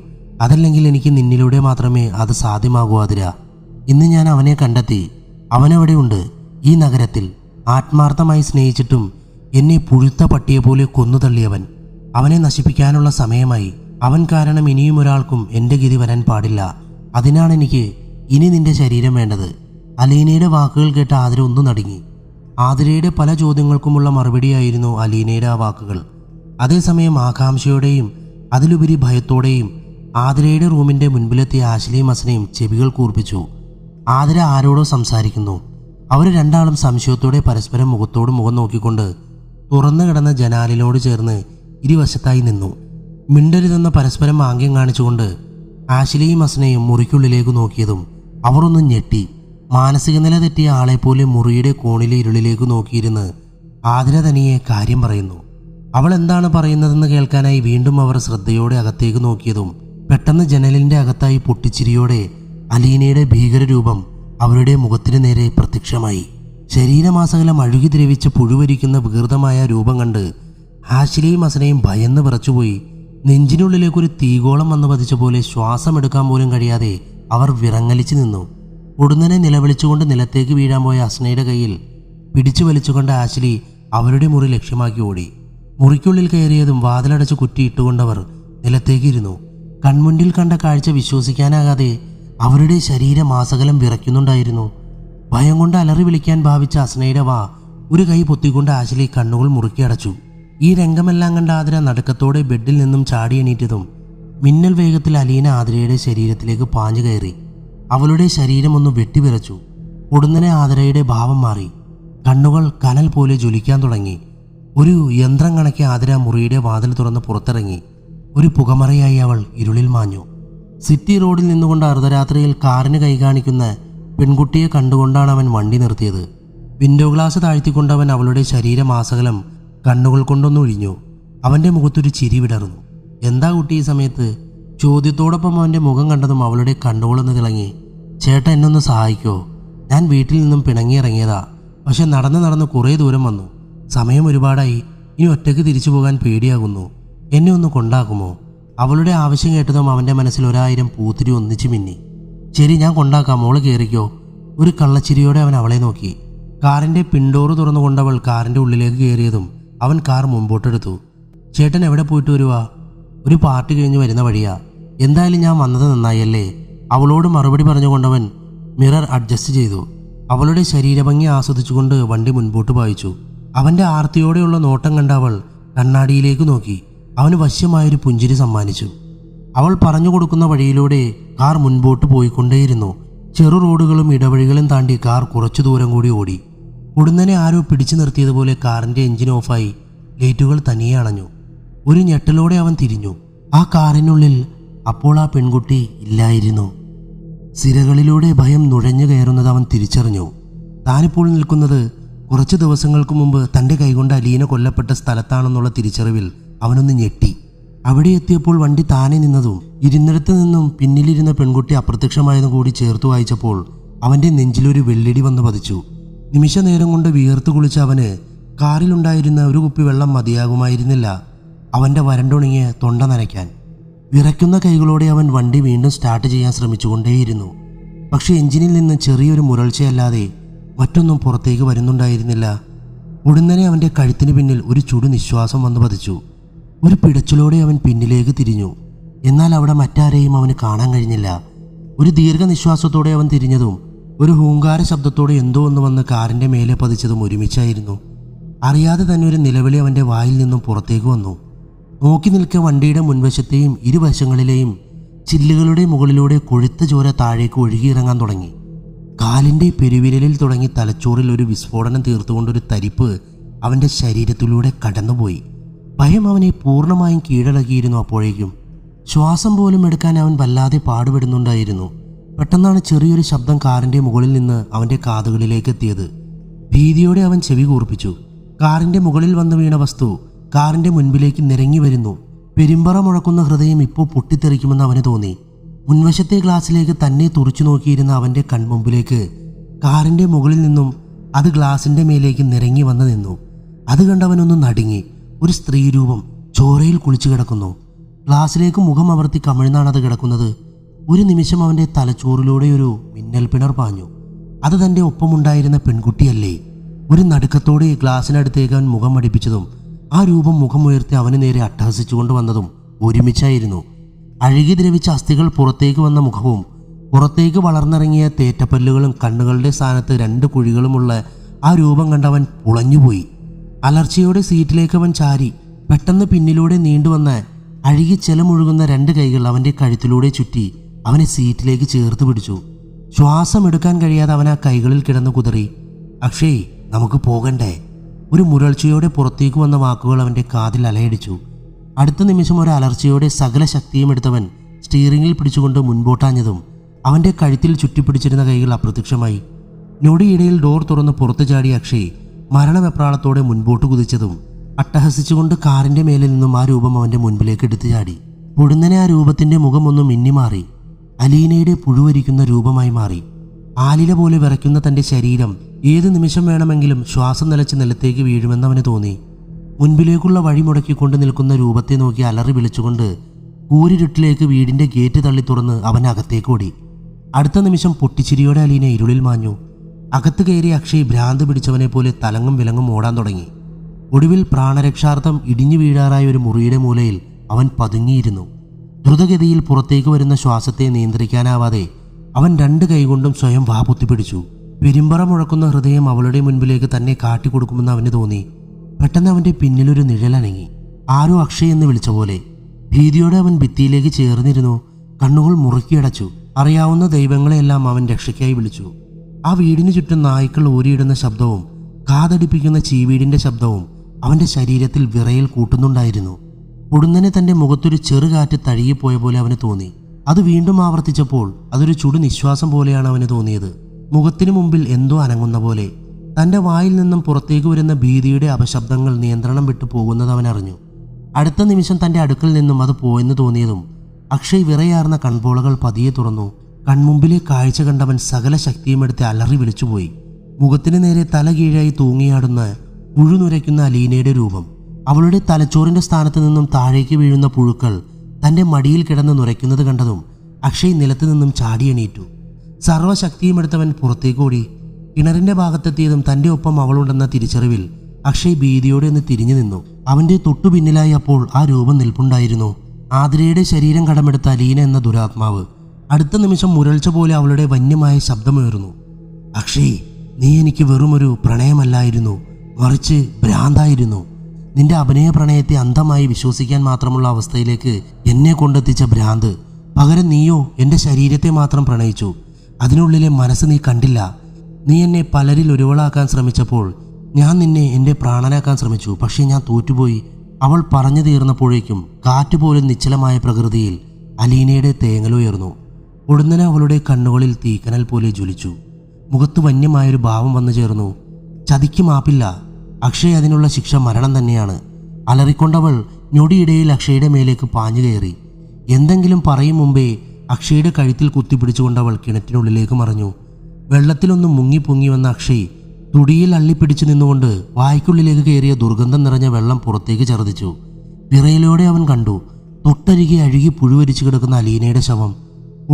അതല്ലെങ്കിൽ എനിക്ക് നിന്നിലൂടെ മാത്രമേ അത് സാധ്യമാകൂ ആതിര. ഇന്ന് ഞാൻ അവനെ കണ്ടെത്തി. അവനെവിടെയുണ്ട്? ഈ നഗരത്തിൽ. ആത്മാർത്ഥമായി സ്നേഹിച്ചിട്ടും എന്നെ പുഴുത്ത പട്ടിയെ പോലെ കൊന്നു തള്ളിയവൻ. അവനെ നശിപ്പിക്കാനുള്ള സമയമായി. അവൻ കാരണം ഇനിയും ഒരാൾക്കും എൻ്റെ ഗതി വരാൻ പാടില്ല. അതിനാണെനിക്ക് ഇനി നിന്റെ ശരീരം വേണ്ടത്. അലീനയുടെ വാക്കുകൾ കേട്ട് ആതിര ഒന്ന് നടുങ്ങി. ആതിരയുടെ പല ചോദ്യങ്ങൾക്കുമുള്ള മറുപടിയായിരുന്നു അലീനയുടെ ആ വാക്കുകൾ. അതേസമയം ആകാംക്ഷയോടെയും അതിലുപരി ഭയത്തോടെയും ആതിരയുടെ റൂമിൻ്റെ മുൻപിലെത്തിയ ആശ്ലിയും അസനയും ചെവികൾ കൂർപ്പിച്ചു. ആതിര ആരോടോ സംസാരിക്കുന്നു. അവർ രണ്ടാളും സംശയത്തോടെ പരസ്പരം മുഖത്തോട് മുഖം നോക്കിക്കൊണ്ട് തുറന്നു കിടന്ന ജനാലിനോട് ചേർന്ന് ഇരുവശത്തായി നിന്നു. മിണ്ടരുതെന്ന പരസ്പരം ആംഗ്യം കാണിച്ചുകൊണ്ട് ആശ്ലിയും അസനയും മുറിക്കുള്ളിലേക്ക് നോക്കിയതും അവർ ഒന്ന് ഞെട്ടി. മാനസിക നില തെറ്റിയ ആളെപ്പോലെ മുറിയുടെ കോണിലെ ഇരുളിലേക്ക് നോക്കിയിരുന്ന് ആതിര തനിയെ കാര്യം പറയുന്നു. അവൾ എന്താണ് പറയുന്നതെന്ന് കേൾക്കാനായി വീണ്ടും അവർ ശ്രദ്ധയോടെ അകത്തേക്ക് നോക്കിയതും പെട്ടെന്ന് ജനലിൻ്റെ അകത്തായി പൊട്ടിച്ചിരിയോടെ അലീനയുടെ ഭീകരരൂപം അവരുടെ മുഖത്തിന് നേരെ പ്രത്യക്ഷമായി. ശരീരമാസകലം അഴുകി ദ്രവിച്ച് പുഴുവരിക്കുന്ന വികൃതമായ രൂപം കണ്ട് ആശ്ലിയും അസനയും ഭയന്ന് വിറച്ചുപോയി. നെഞ്ചിനുള്ളിലേക്കൊരു തീഗോളം വന്നു പതിച്ച പോലെ ശ്വാസമെടുക്കാൻ പോലും കഴിയാതെ അവർ വിറങ്ങലിച്ചു നിന്നു. ഉടനെ നിലവിളിച്ചുകൊണ്ട് നിലത്തേക്ക് വീഴാൻ പോയ അസ്നയുടെ കയ്യിൽ പിടിച്ചു വലിച്ചുകൊണ്ട് ആശ്ലി അവരുടെ മുറി ലക്ഷ്യമാക്കി ഓടി. മുറിക്കുള്ളിൽ കയറിയതും വാതിലടച്ച് കുറ്റിയിട്ടുകൊണ്ടവർ നിലത്തേക്ക് ഇരുന്നു. കൺമുന്നിൽ കണ്ട കാഴ്ച വിശ്വസിക്കാനാകാതെ അവരുടെ ശരീരമാസകലം വിറയ്ക്കുന്നുണ്ടായിരുന്നു. ഭയം കൊണ്ട് അലറി വിളിക്കാൻ ഭാവിച്ച അസ്നയുടെ വാ ഒരു കൈ പൊത്തിക്കൊണ്ട് ആശ്ലി കണ്ണുകൾ മുറുക്കി അടച്ചു. ഈ രംഗമെല്ലാം കണ്ട ആതിര നടുക്കത്തോടെ ബെഡിൽ നിന്നും ചാടി എണീറ്റതും മിന്നൽ വേഗത്തിൽ അലീന ആതിരയുടെ ശരീരത്തിലേക്ക് പാഞ്ഞു കയറി. അവളുടെ ശരീരമൊന്ന് വെട്ടിവിറച്ചു. ഉടനെ ആതിരയുടെ ഭാവം മാറി. കണ്ണുകൾ കനൽ പോലെ ജ്വലിക്കാൻ തുടങ്ങി. ഒരു യന്ത്രം കണക്കെ ആതിര മുറിയുടെ വാതിൽ തുറന്ന് പുറത്തിറങ്ങി. ഒരു പുകമറയായി അവൾ ഇരുളിൽ മാഞ്ഞു. സിറ്റി റോഡിൽ നിന്നുകൊണ്ട് അർദ്ധരാത്രിയിൽ കാറിന് കൈ കാണിക്കുന്ന പെൺകുട്ടിയെ കണ്ടുകൊണ്ടാണ് അവൻ വണ്ടി നിർത്തിയത്. വിൻഡോ ഗ്ലാസ് താഴ്ത്തിക്കൊണ്ടവൻ അവളുടെ ശരീരമാസകലം കണ്ണുകൾ കൊണ്ടൊന്നൊഴിഞ്ഞു. അവൻ്റെ മുഖത്തൊരു ചിരി വിടർന്നു. എന്താ കുട്ടി ഈ സമയത്ത്? ചോദ്യത്തോടൊപ്പം അവൻ്റെ മുഖം കണ്ടതും അവളുടെ കണ്ണുകളൊന്ന് തിളങ്ങി. ചേട്ടൻ എന്നൊന്ന് സഹായിക്കോ? ഞാൻ വീട്ടിൽ നിന്നും പിണങ്ങിയിറങ്ങിയതാ. പക്ഷെ നടന്ന് കുറേ ദൂരം വന്നു. സമയം ഒരുപാടായി. ഇനി ഒറ്റയ്ക്ക് തിരിച്ചു പോകാൻ പേടിയാകുന്നു. എന്നെ ഒന്ന് കൊണ്ടാക്കുമോ? അവളുടെ ആവശ്യം കേട്ടതും അവൻ്റെ മനസ്സിൽ 1000 പൂത്തിരി ഒന്നിച്ചു മിന്നി. ശരി, ഞാൻ കൊണ്ടാക്കാം, മോള് കയറിക്കോ. ഒരു കള്ളച്ചിരിയോടെ അവൻ അവളെ നോക്കി. കാറിൻ്റെ പിൻഡോറ് തുറന്നുകൊണ്ടവൾ കാറിൻ്റെ ഉള്ളിലേക്ക് കയറിയതും അവൻ കാർ മുമ്പോട്ടെടുത്തു. ചേട്ടൻ എവിടെ പോയിട്ട് വരുവാ? ഒരു പാർട്ടി കഴിഞ്ഞ് വരുന്ന വഴിയാ. എന്തായാലും ഞാൻ വന്നത് നന്നായല്ലേ? അവളോട് മറുപടി പറഞ്ഞുകൊണ്ടവൻ മിറർ അഡ്ജസ്റ്റ് ചെയ്തു. അവളുടെ ശരീരഭംഗി ആസ്വദിച്ചുകൊണ്ട് വണ്ടി മുൻപോട്ട് പായിച്ചു. അവൻ്റെ ആർത്തിയോടെയുള്ള നോട്ടം കണ്ട അവൾ കണ്ണാടിയിലേക്ക് നോക്കി. അവന് വശ്യമായൊരു പുഞ്ചിരി സമ്മാനിച്ചു. അവൾ പറഞ്ഞു കൊടുക്കുന്ന വഴിയിലൂടെ കാർ മുൻപോട്ട് പോയിക്കൊണ്ടേയിരുന്നു. ചെറു റോഡുകളും ഇടവഴികളും താണ്ടി കാർ കുറച്ചു ദൂരം കൂടി ഓടി. ഉടനെ ആരോ പിടിച്ചു നിർത്തിയതുപോലെ കാറിൻ്റെ എഞ്ചിൻ ഓഫായി. ലൈറ്റുകൾ തനിയെ അണഞ്ഞു. ഒരു ഞെട്ടലോടെ അവൻ തിരിഞ്ഞു. ആ കാറിനുള്ളിൽ അപ്പോൾ ആ പെൺകുട്ടി ഇല്ലായിരുന്നു. സിരകളിലൂടെ ഭയം നുഴഞ്ഞു കയറുന്നത് അവൻ തിരിച്ചറിഞ്ഞു. താനിപ്പോൾ നിൽക്കുന്നത് കുറച്ച് ദിവസങ്ങൾക്ക് മുമ്പ് തൻ്റെ കൈകൊണ്ട് അലീന കൊല്ലപ്പെട്ട സ്ഥലത്താണെന്നുള്ള തിരിച്ചറിവിൽ അവനൊന്ന് ഞെട്ടി. അവിടെ എത്തിയപ്പോൾ വണ്ടി താനെ നിന്നതും ഇരുന്നിടത്ത് നിന്നും പിന്നിലിരുന്ന പെൺകുട്ടി അപ്രത്യക്ഷമായതും കൂടി ചേർത്ത് വായിച്ചപ്പോൾ അവൻ്റെ നെഞ്ചിലൊരു വെള്ളിടി വന്ന് പതിച്ചു. നിമിഷ നേരം കൊണ്ട് വിയർത്തു കുളിച്ച അവന് കാറിലുണ്ടായിരുന്ന ഒരു കുപ്പി വെള്ളം മതിയാകുമായിരുന്നില്ല അവൻ്റെ വരണ്ടുണങ്ങിയ തൊണ്ട നനയ്ക്കാൻ. വിറയ്ക്കുന്ന കൈകളോടെ അവൻ വണ്ടി വീണ്ടും സ്റ്റാർട്ട് ചെയ്യാൻ ശ്രമിച്ചുകൊണ്ടേയിരുന്നു. പക്ഷേ എഞ്ചിനിൽ നിന്ന് ചെറിയൊരു മുരൾച്ചയല്ലാതെ മറ്റൊന്നും പുറത്തേക്ക് വരുന്നുണ്ടായിരുന്നില്ല. ഉടനെ അവൻ്റെ കഴുത്തിന് പിന്നിൽ ഒരു ചുടു നിശ്വാസം വന്നു പതിച്ചു. ഒരു പിടച്ചിലോടെ അവൻ പിന്നിലേക്ക് തിരിഞ്ഞു. എന്നാൽ അവിടെ മറ്റാരെയും അവന് കാണാൻ കഴിഞ്ഞില്ല. ഒരു ദീർഘനിശ്വാസത്തോടെ അവൻ തിരിഞ്ഞതും ഒരു ഹൂങ്കാര ശബ്ദത്തോടെ എന്തോ ഒന്ന് വന്ന് കാറിൻ്റെ മേലെ പതിച്ചതും ഒരുമിച്ചായിരുന്നു. അറിയാതെ തന്നെ ഒരു നിലവിളി അവൻ്റെ വായിൽ നിന്നും പുറത്തേക്ക് വന്നു. നോക്കി നിൽക്കെ വണ്ടിയുടെ മുൻവശത്തെയും ഇരുവശങ്ങളിലെയും ചില്ലുകളുടെ മുകളിലൂടെ കൊഴുത്ത ചോര താഴേക്ക് ഒഴുകിയിറങ്ങാൻ തുടങ്ങി. കാലിൻ്റെ പെരുവിരലിൽ തുടങ്ങി തലച്ചോറിൽ ഒരു വിസ്ഫോടനം തീർത്തുകൊണ്ടൊരു തരിപ്പ് അവൻ്റെ ശരീരത്തിലൂടെ കടന്നുപോയി. ഭയം അവനെ പൂർണ്ണമായും കീഴടക്കിയിരുന്നു. അപ്പോഴേക്കും ശ്വാസം പോലും എടുക്കാൻ അവൻ വല്ലാതെ പാടുപെടുന്നുണ്ടായിരുന്നു. പെട്ടെന്നാണ് ചെറിയൊരു ശബ്ദം കാറിൻ്റെ മുകളിൽ നിന്ന് അവൻ്റെ കാതുകളിലേക്ക് എത്തിയത്. ഭീതിയോടെ അവൻ ചെവി കൂർപ്പിച്ചു. കാറിൻ്റെ മുകളിൽ വന്ന് വീണ വസ്തു കാറിൻ്റെ മുൻപിലേക്ക് നിരങ്ങി വരുന്നു. പെരുമ്പറ മുഴക്കുന്ന ഹൃദയം ഇപ്പോൾ പൊട്ടിത്തെറിക്കുമെന്ന് അവന് തോന്നി. മുൻവശത്തെ ഗ്ലാസ്സിലേക്ക് തന്നെ തുറച്ചു നോക്കിയിരുന്ന അവൻ്റെ കൺമുമ്പിലേക്ക് കാറിൻ്റെ മുകളിൽ നിന്നും അത് ഗ്ലാസിൻ്റെ മേലേക്ക് നിരങ്ങി വന്ന് നിന്നു. അത് കണ്ടവനൊന്ന് നടുങ്ങി. ഒരു സ്ത്രീരൂപം ചോരയിൽ കുളിച്ചു കിടക്കുന്നു. ഗ്ലാസ്സിലേക്ക് മുഖം അമർത്തി കമിഴ്ന്നാണ് അത് കിടക്കുന്നത്. ഒരു നിമിഷം അവൻ്റെ തലച്ചോറിലൂടെ ഒരു മിന്നൽ പിണർ പാഞ്ഞു. അത് തൻ്റെ ഒപ്പമുണ്ടായിരുന്ന പെൺകുട്ടിയല്ലേ? ഒരു നടുക്കത്തോടെ ഗ്ലാസിനടുത്തേക്ക് അവൻ മുഖം അടുപ്പിച്ചതും ആ രൂപം മുഖമുയർത്തി അവന് നേരെ അട്ടഹസിച്ചുകൊണ്ട് വന്നതും ഒരുമിച്ചായിരുന്നു. അഴുകി ദ്രവിച്ച അസ്ഥികൾ പുറത്തേക്ക് വന്ന മുഖവും പുറത്തേക്ക് വളർന്നിറങ്ങിയ തേറ്റപ്പല്ലുകളും കണ്ണുകളുടെ സ്ഥാനത്ത് 2 കുഴികളുമുള്ള ആ രൂപം കണ്ടവൻ പുളഞ്ഞുപോയി. അലർച്ചയോടെ സീറ്റിലേക്ക് അവൻ ചാരി. പെട്ടെന്ന് പിന്നിലൂടെ നീണ്ടുവന്ന അഴുകി ചെലമൊഴുകുന്ന 2 കൈകൾ അവൻ്റെ കഴുത്തിലൂടെ ചുറ്റി അവനെ സീറ്റിലേക്ക് ചേർത്ത് പിടിച്ചു. ശ്വാസം എടുക്കാൻ കഴിയാതെ അവൻ ആ കൈകളിൽ കിടന്നു കുതറി. അക്ഷയ്, നമുക്ക് പോകണ്ടേ? ഒരു മുരൾച്ചയോടെ പുറത്തേക്ക് വന്ന വാക്കുകൾ അവൻ്റെ കാതിൽ അലയടിച്ചു. അടുത്ത നിമിഷം ഒരു അലർച്ചയോടെ സകല ശക്തിയും എടുത്തവൻ സ്റ്റീറിങ്ങിൽ പിടിച്ചുകൊണ്ട് മുൻപോട്ടാഞ്ഞതും അവൻ്റെ കഴുത്തിൽ ചുറ്റിപ്പിടിച്ചിരുന്ന കൈകൾ അപ്രത്യക്ഷമായി. ഞൊടിയിടയിൽ ഡോർ തുറന്ന് പുറത്തു ചാടിയ അക്ഷയ് മരണവെപ്രാളത്തോടെ മുൻപോട്ട് കുതിച്ചതും അട്ടഹസിച്ചുകൊണ്ട് കാറിൻ്റെ മേലിൽ നിന്നും ആ രൂപം അവൻ്റെ മുൻപിലേക്ക് എടുത്തു ചാടി. പൊടുന്നനെ ആ രൂപത്തിൻ്റെ മുഖം ഒന്ന് മിന്നിമാറി. അലീനയുടെ പുഴുവരിക്കുന്ന രൂപമായി മാറി. ആലില പോലെ വിറയ്ക്കുന്ന തൻ്റെ ശരീരം ഏത് നിമിഷം വേണമെങ്കിലും ശ്വാസം നിലച്ച് നിലത്തേക്ക് വീഴുമെന്നവന് തോന്നി. മുൻപിലേക്കുള്ള വഴി മുടക്കിക്കൊണ്ട് നിൽക്കുന്ന രൂപത്തെ നോക്കി അലറി വിളിച്ചുകൊണ്ട് കൂരിരുട്ടിലേക്ക് വീടിൻ്റെ ഗേറ്റ് തള്ളി തുറന്ന് അവൻ അകത്തേക്ക് ഓടി. അടുത്ത നിമിഷം പൊട്ടിച്ചിരിയോടെ അലീന ഇരുളിൽ മാഞ്ഞു. അകത്ത് കയറി അക്ഷയ് ഭ്രാന്ത് പിടിച്ചവനെ പോലെ തലങ്ങും വിലങ്ങും ഓടാൻ തുടങ്ങി. ഒടുവിൽ പ്രാണരക്ഷാർത്ഥം ഇടിഞ്ഞു വീഴാറായ ഒരു മുറിയുടെ മൂലയിൽ അവൻ പതുങ്ങിയിരുന്നു. ദ്രുതഗതിയിൽ പുറത്തേക്ക് വരുന്ന ശ്വാസത്തെ നിയന്ത്രിക്കാനാവാതെ അവൻ 2 കൈകൊണ്ടും സ്വയം വാ പൊത്തിപ്പിടിച്ചു. പെരുമ്പറ മുഴക്കുന്ന ഹൃദയം അവളുടെ മുൻപിലേക്ക് തന്നെ കാട്ടിക്കൊടുക്കുമെന്ന് അവന് തോന്നി. പെട്ടെന്ന് അവൻ്റെ പിന്നിലൊരു നിഴലനങ്ങി. ആരോ അക്ഷയ് എന്ന് വിളിച്ച പോലെ. ഭീതിയോടെ അവൻ ഭിത്തിയിലേക്ക് ചേർന്നിരുന്നു. കണ്ണുകൾ മുറുക്കിയടച്ചു. അറിയാവുന്ന ദൈവങ്ങളെയെല്ലാം അവൻ രക്ഷയ്ക്കായി വിളിച്ചു. ആ വീടിന് ചുറ്റും നായ്ക്കൾ ഓരിയിടുന്ന ശബ്ദവും കാതടിപ്പിക്കുന്ന ചീവീടിൻ്റെ ശബ്ദവും അവൻ്റെ ശരീരത്തിൽ വിറയൽ കൂട്ടുന്നുണ്ടായിരുന്നു. ഉടനെ തൻ്റെ മുഖത്തൊരു ചെറുകാറ്റ് തഴുകിപ്പോയ പോലെ അവന് തോന്നി. അത് വീണ്ടും ആവർത്തിച്ചപ്പോൾ അതൊരു ചുടു നിശ്വാസം പോലെയാണ് അവന് തോന്നിയത്. മുഖത്തിനു മുമ്പിൽ എന്തോ അനങ്ങുന്ന പോലെ. തൻ്റെ വായിൽ നിന്നും പുറത്തേക്ക് വരുന്ന ഭീതിയുടെ അപശബ്ദങ്ങൾ നിയന്ത്രണം വിട്ടു പോകുന്നത് അവൻ അറിഞ്ഞു. അടുത്ത നിമിഷം തൻ്റെ അടുക്കൽ നിന്നും അത് പോയെന്ന് തോന്നിയതും അക്ഷയ് വിറയാർന്ന കൺപോളകൾ പതിയെ തുറന്നു. കൺമുമ്പിലെ കാഴ്ച കണ്ടവൻ സകല ശക്തിയും എടുത്ത് അലറി വിളിച്ചുപോയി. മുഖത്തിന് നേരെ തല കീഴായി തൂങ്ങിയാടുന്ന പുഴുനുരയ്ക്കുന്ന അലീനയുടെ രൂപം. അവളുടെ തലച്ചോറിൻ്റെ സ്ഥാനത്ത് നിന്നും താഴേക്ക് വീഴുന്ന പുഴുക്കൾ തൻ്റെ മടിയിൽ കിടന്ന് നുരയ്ക്കുന്നത് കണ്ടതും അക്ഷയ് നിലത്ത് നിന്നും ചാടിയെണീറ്റു. സർവ്വശക്തിയും എടുത്തവൻ പുറത്തേക്കോടി. കിണറിൻ്റെ ഭാഗത്തെത്തിയതും തൻ്റെ ഒപ്പം അവളുണ്ടെന്ന തിരിച്ചറിവിൽ അക്ഷയ് ഭീതിയോടെ ഒന്ന് തിരിഞ്ഞു നിന്നു. അവൻ്റെ തൊട്ടു പിന്നിലായി അപ്പോൾ ആ രൂപം നിൽപ്പുണ്ടായിരുന്നു. ആതിരയുടെ ശരീരം കടമെടുത്ത അലീന എന്ന ദുരാത്മാവ്. അടുത്ത നിമിഷം മുരൾച്ച പോലെ അവളുടെ വന്യമായ ശബ്ദമുയർന്നു. അക്ഷയ്, നീ എനിക്ക് വെറുമൊരു പ്രണയമല്ലായിരുന്നു, മറിച്ച് ഭ്രാന്തായിരുന്നു. നിന്റെ അഭിനയ പ്രണയത്തെ അന്ധമായി വിശ്വസിക്കാൻ മാത്രമുള്ള അവസ്ഥയിലേക്ക് എന്നെ കൊണ്ടെത്തിച്ച ഭ്രാന്ത്. പകരം നീയോ എൻ്റെ ശരീരത്തെ മാത്രം പ്രണയിച്ചു. അതിനുള്ളിലെ മനസ്സ് നീ കണ്ടില്ല. നീ എന്നെ പലരിൽ ഒരുവളാക്കാൻ ശ്രമിച്ചപ്പോൾ ഞാൻ നിന്നെ എൻ്റെ പ്രാണനാക്കാൻ ശ്രമിച്ചു. പക്ഷേ ഞാൻ തോറ്റുപോയി. അവൾ പറഞ്ഞു തീർന്നപ്പോഴേക്കും കാറ്റുപോലും നിശ്ചലമായ പ്രകൃതിയിൽ അലീനയുടെ തേങ്ങലുയർന്നു. ഉടനെ അവളുടെ കണ്ണുകളിൽ തീക്കനൽ പോലെ ജ്വലിച്ചു. മുഖത്ത് വന്യമായൊരു ഭാവം വന്നു ചേർന്നു. ചതിക്ക് മാപ്പില്ല. അക്ഷയ്, അതിനുള്ള ശിക്ഷ മരണം തന്നെയാണ്. അലറിക്കൊണ്ടവൾ ഞൊടിയിടയിൽ അക്ഷയുടെ മേലേക്ക് പാഞ്ഞു കയറി. എന്തെങ്കിലും പറയും മുമ്പേ അക്ഷയുടെ കഴുത്തിൽ കുത്തിപ്പിടിച്ചുകൊണ്ടവൾ കിണറ്റിനുള്ളിലേക്ക് മറഞ്ഞു. വെള്ളത്തിലൊന്നും മുങ്ങിപ്പൊങ്ങി വന്ന അക്ഷയ് തുടിയിൽ അള്ളിപ്പിടിച്ചു നിന്നുകൊണ്ട് വായ്ക്കുള്ളിലേക്ക് കയറിയ ദുർഗന്ധം നിറഞ്ഞ വെള്ളം പുറത്തേക്ക് ഛർദ്ദിച്ചു. വിറയലോടെ അവൻ കണ്ടു തൊട്ടരികെ അഴുകി പുഴുവരിച്ചു കിടക്കുന്ന അലീനയുടെ ശവം.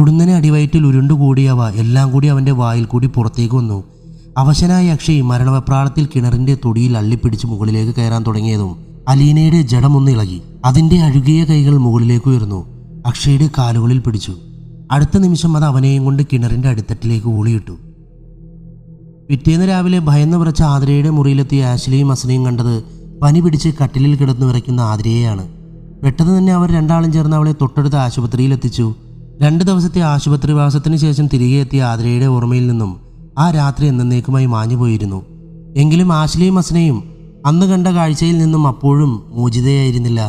ഉടനെ അടിവയറ്റിൽ ഉരുണ്ടുകൂടിയവ എല്ലാം കൂടി അവൻ്റെ വായിൽ കൂടി പുറത്തേക്ക് വന്നു. അവശനായ അക്ഷയ് മരണവെപ്രാളത്തിൽ കിണറിൻ്റെ തൊടിയിൽ അള്ളിപ്പിടിച്ച് മുകളിലേക്ക് കയറാൻ തുടങ്ങിയതും അലീനയുടെ ജഡമൊന്ന് ഇളകി. അതിൻ്റെ അഴുകിയ കൈകൾ മുകളിലേക്ക് ഉയർന്നു. അക്ഷയുടെ കാലുകളിൽ പിടിച്ചു. അടുത്ത നിമിഷം അത് അവനെയും കൊണ്ട് കിണറിൻ്റെ അടിത്തട്ടിലേക്ക് ഊളിയിട്ടു. പിറ്റേന്ന് രാവിലെ ഭയന്ന് വിറച്ച ആതിരയുടെ മുറിയിലെത്തിയ ആശ്ലിയും അസനയും കണ്ടത് പനി പിടിച്ച് കട്ടിലിൽ കിടന്നു വിറയ്ക്കുന്ന ആതിരയെയാണ്. പെട്ടെന്ന് തന്നെ അവർ രണ്ടാളും ചേർന്ന് അവളെ തൊട്ടടുത്ത ആശുപത്രിയിൽ എത്തിച്ചു. 2 ദിവസത്തെ ആശുപത്രിവാസത്തിന് ശേഷം തിരികെ എത്തിയ ആതിരയുടെ ഓർമ്മയിൽ നിന്നും ആ രാത്രി എന്നേക്കുമായി മാഞ്ഞുപോയിരുന്നു. എങ്കിലും ആശ്ലിയും അസനയും അന്ന് കണ്ട കാഴ്ചയിൽ നിന്നും അപ്പോഴും മോചിതയായിരുന്നില്ല.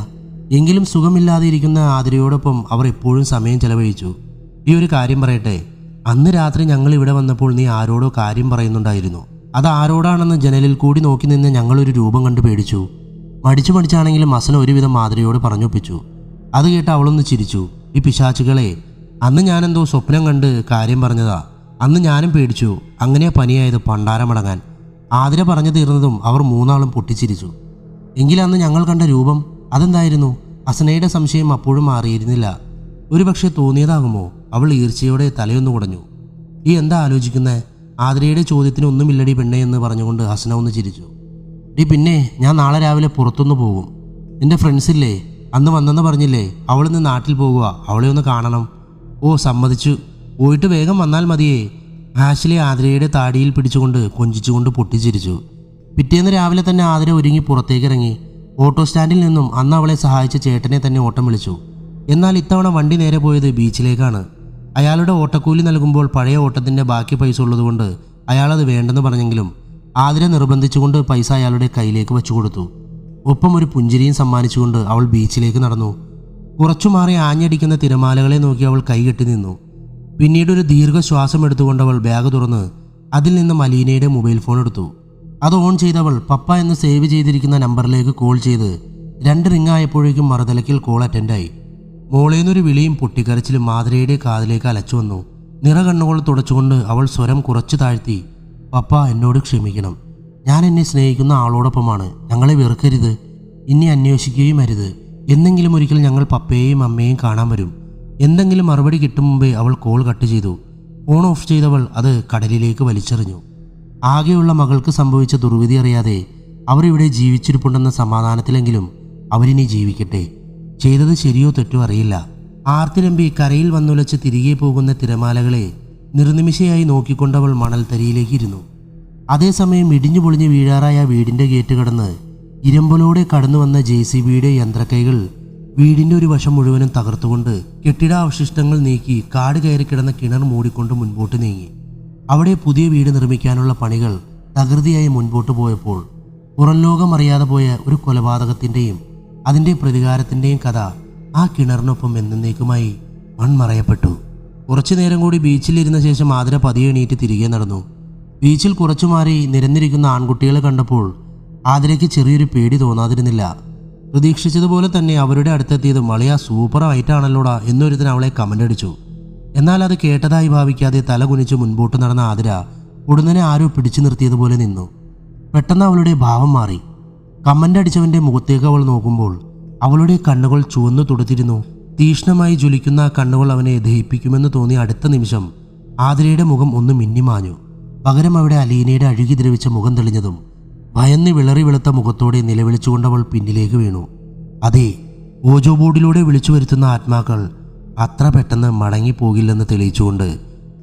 എങ്കിലും സുഖമില്ലാതെ ഇരിക്കുന്ന ആതിരയോടൊപ്പം അവർ എപ്പോഴും സമയം ചെലവഴിച്ചു. ഈ ഒരു കാര്യം പറയട്ടെ, അന്ന് രാത്രി ഞങ്ങൾ ഇവിടെ വന്നപ്പോൾ നീ ആരോടോ കാര്യം പറയുന്നുണ്ടായിരുന്നു. അത് ആരോടാണെന്ന് ജനലിൽ കൂടി നോക്കി നിന്ന് ഞങ്ങളൊരു രൂപം കണ്ട് പേടിച്ചു. മടിച്ചാണെങ്കിലും അസന ഒരുവിധം ആതിരയോട് പറഞ്ഞൊപ്പിച്ചു. അത് കേട്ട് അവളൊന്ന് ചിരിച്ചു. ഈ പിശാചുകളെ, അന്ന് ഞാനെന്തോ സ്വപ്നം കണ്ട് കാര്യം പറഞ്ഞതാ. അന്ന് ഞാനും പേടിച്ചു. അങ്ങനെ പനിയായത് പണ്ടാരമടങ്ങാൻ. ആതിര പറഞ്ഞു തീർന്നതും അവർ മൂന്നാളും പൊട്ടിച്ചിരിച്ചു. എങ്കിലന്ന് ഞങ്ങൾ കണ്ട രൂപം അതെന്തായിരുന്നു? അസനയുടെ സംശയം അപ്പോഴും മാറിയിരുന്നില്ല. ഒരുപക്ഷെ തോന്നിയതാകുമോ? അവൾ ഈർച്ചയോടെ തലയൊന്നു കുടഞ്ഞു. ഈ എന്താ ആലോചിക്കുന്നേ? ആതിരയുടെ ചോദ്യത്തിന് ഒന്നുമില്ലടി പെണ്ണേ എന്ന് പറഞ്ഞുകൊണ്ട് ഹസന ഒന്ന് ചിരിച്ചു. പിന്നെ ഞാൻ നാളെ രാവിലെ പുറത്തൊന്നു പോകും. എൻ്റെ ഫ്രണ്ട്സില്ലേ അന്ന് വന്നെന്ന് പറഞ്ഞില്ലേ, അവളിന്ന് നാട്ടിൽ പോകുക. അവളെ ഒന്ന് കാണണം. ഓ, സമ്മതിച്ചു. പോയിട്ട് വേഗം വന്നാൽ മതിയേ. ആശ്ലി ആതിരയുടെ താടിയിൽ പിടിച്ചുകൊണ്ട് കൊഞ്ചിച്ചുകൊണ്ട് പൊട്ടിച്ചിരിച്ചു. പിറ്റേന്ന് രാവിലെ തന്നെ ആതിര ഒരുങ്ങി പുറത്തേക്കിറങ്ങി. ഓട്ടോ സ്റ്റാൻഡിൽ നിന്നും അന്ന് അവളെ സഹായിച്ച ചേട്ടനെ തന്നെ ഓട്ടം വിളിച്ചു. എന്നാൽ ഇത്തവണ വണ്ടി നേരെ പോയത് ബീച്ചിലേക്കാണ്. അയാളുടെ ഓട്ടക്കൂലി നൽകുമ്പോൾ പഴയ ഓട്ടത്തിൻ്റെ ബാക്കി പൈസ ഉള്ളതുകൊണ്ട് അയാളത് വേണ്ടെന്ന് പറഞ്ഞെങ്കിലും ആതിര നിർബന്ധിച്ചുകൊണ്ട് പൈസ അയാളുടെ കയ്യിലേക്ക് വെച്ചു കൊടുത്തു. ഒപ്പം ഒരു പുഞ്ചിരിയും സമ്മാനിച്ചുകൊണ്ട് അവൾ ബീച്ചിലേക്ക് നടന്നു. കുറച്ചു മാറി ആഞ്ഞടിക്കുന്ന തിരമാലകളെ നോക്കി അവൾ കൈകെട്ടി നിന്നു. പിന്നീട് ഒരു ദീർഘശ്വാസം എടുത്തുകൊണ്ട് അവൾ ബാഗ് തുറന്ന് അതിൽ നിന്ന് അലീനയുടെ മൊബൈൽ ഫോൺ എടുത്തു. അത് ഓൺ ചെയ്തവൾ പപ്പ എന്ന് സേവ് ചെയ്തിരിക്കുന്ന നമ്പറിലേക്ക് കോൾ ചെയ്ത് 2 റിംഗ് ആയപ്പോഴേക്കും മറുതലക്കിൽ കോൾ അറ്റൻഡായി. മോളേന്നൊരു വിളിയും പൊട്ടിക്കരച്ചിലും ആതിരയുടെ കാതിലേക്ക് അലച്ചു വന്നു. നിറകണ്ണുകൾ തുടച്ചുകൊണ്ട് അവൾ സ്വരം കുറച്ചു താഴ്ത്തി, പപ്പ എന്നോട് ക്ഷമിക്കണം. ഞാൻ എന്നെ സ്നേഹിക്കുന്ന ആളോടൊപ്പമാണ്. ഞങ്ങളെ വെറുക്കരുത്. ഇനി അന്വേഷിക്കുകയും അരുത്. എന്നെങ്കിലും ഒരിക്കൽ ഞങ്ങൾ പപ്പയെയും അമ്മയെയും കാണാൻ വരും. എന്തെങ്കിലും മറുപടി കിട്ടും മുമ്പേ അവൾ കോൾ കട്ട് ചെയ്തു. ഫോൺ ഓഫ് ചെയ്തവൾ അത് കടലിലേക്ക് വലിച്ചെറിഞ്ഞു. ആകെയുള്ള മകൾക്ക് സംഭവിച്ച ദുർവിധി അറിയാതെ അവരിവിടെ ജീവിച്ചിരിപ്പുണ്ടെന്ന സമാധാനത്തിലെങ്കിലും അവരിനി ജീവിക്കട്ടെ. ചെയ്തത് ശരിയോ തെറ്റോ അറിയില്ല. ആർത്തിരമ്പി കരയിൽ വന്നുലച്ച് തിരികെ പോകുന്ന തിരമാലകളെ നിർനിമിഷയായി നോക്കിക്കൊണ്ടവൾ മണൽത്തരിയിലേക്ക് ഇരുന്നു. അതേസമയം ഇടിഞ്ഞു പൊളിഞ്ഞ് വീഴാറായ വീടിൻ്റെ ഗേറ്റ് കടന്ന് ഇരുമ്പലോടെ കടന്നു വന്ന JCBയുടെ യന്ത്രക്കൈകൾ വീടിൻ്റെ ഒരു വശം മുഴുവനും തകർത്തുകൊണ്ട് കെട്ടിടാവശിഷ്ടങ്ങൾ നീക്കി കാട് കയറി കിടന്ന കിണർ മൂടിക്കൊണ്ട് മുൻപോട്ട് നീങ്ങി. അവിടെ പുതിയ വീട് നിർമ്മിക്കാനുള്ള പണികൾ തകൃതിയായി മുൻപോട്ട് പോയപ്പോൾ പുറം ലോകം അറിയാതെ പോയ ഒരു കൊലപാതകത്തിൻ്റെയും അതിൻ്റെ പ്രതികാരത്തിൻ്റെയും കഥ ആ കിണറിനൊപ്പം എന്നേക്കുമായി മൺമറയപ്പെട്ടു. കുറച്ചു നേരം കൂടി ബീച്ചിലിരുന്ന ശേഷം ആതിര പതിയെ എണീറ്റ് തിരികെ നടന്നു. ബീച്ചിൽ കുറച്ചു മാറി നിരന്നിരിക്കുന്ന ആൺകുട്ടികളെ കണ്ടപ്പോൾ ആതിരയ്ക്ക് ചെറിയൊരു പേടി തോന്നാതിരുന്നില്ല. പ്രതീക്ഷിച്ചതുപോലെ തന്നെ അവരുടെ അടുത്തെത്തിയത് മളിയ സൂപ്പർ ആയിട്ടാണല്ലോടാ എന്നൊരുത്തിന് അവളെ കമൻ്റ് അടിച്ചു. എന്നാൽ അത് കേട്ടതായി ഭാവിക്കാതെ തല കുനിച്ച് മുൻപോട്ട് നടന്ന ആതിര ഉടനെ ആരോ പിടിച്ചു നിർത്തിയതുപോലെ നിന്നു. പെട്ടെന്ന് അവളുടെ ഭാവം മാറി. കമൻ്റ് അടിച്ചവൻ്റെ മുഖത്തേക്ക് അവൾ നോക്കുമ്പോൾ അവളുടെ കണ്ണുകൾ ചുവന്നു തുടുത്തിരുന്നു. തീക്ഷ്ണമായി ജ്വലിക്കുന്ന ആ കണ്ണുകൾ അവനെ ദഹിപ്പിക്കുമെന്ന് തോന്നിയ അടുത്ത നിമിഷം ആതിരയുടെ മുഖം ഒന്ന് മിന്നിമാഞ്ഞു. പകരം അവിടെ അലീനയുടെ അഴുകി ദ്രവിച്ച മുഖം തെളിഞ്ഞതും ഭയന്ന് വിളറി വെളുത്ത മുഖത്തോടെ നിലവിളിച്ചുകൊണ്ടവൾ പിന്നിലേക്ക് വീണു. അതെ, ഓജോ ബോർഡിലൂടെ വിളിച്ചു വരുത്തുന്ന ആത്മാക്കൾ അത്ര പെട്ടെന്ന് മടങ്ങിപ്പോകില്ലെന്ന് തെളിയിച്ചുകൊണ്ട്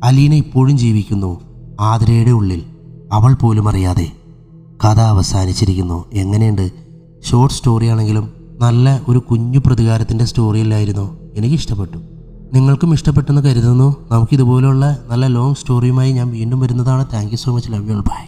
അലീന ഇപ്പോഴും ജീവിക്കുന്നു ആതിരയുടെ ഉള്ളിൽ, അവൾ പോലും അറിയാതെ. കഥ അവസാനിച്ചിരിക്കുന്നു. എങ്ങനെയുണ്ട്? ഷോർട്ട് സ്റ്റോറിയാണെങ്കിലും നല്ല ഒരു കുഞ്ഞു പ്രതികാരത്തിൻ്റെ സ്റ്റോറിയല്ലായിരുന്നു. എനിക്കിഷ്ടപ്പെട്ടു. നിങ്ങൾക്കും ഇഷ്ടപ്പെട്ടെന്ന് കരുതുന്നു. നമുക്കിതുപോലുള്ള നല്ല ലോങ് സ്റ്റോറിയുമായി ഞാൻ വീണ്ടും വരുന്നതാണ്. Thank you so much. Love you all. By.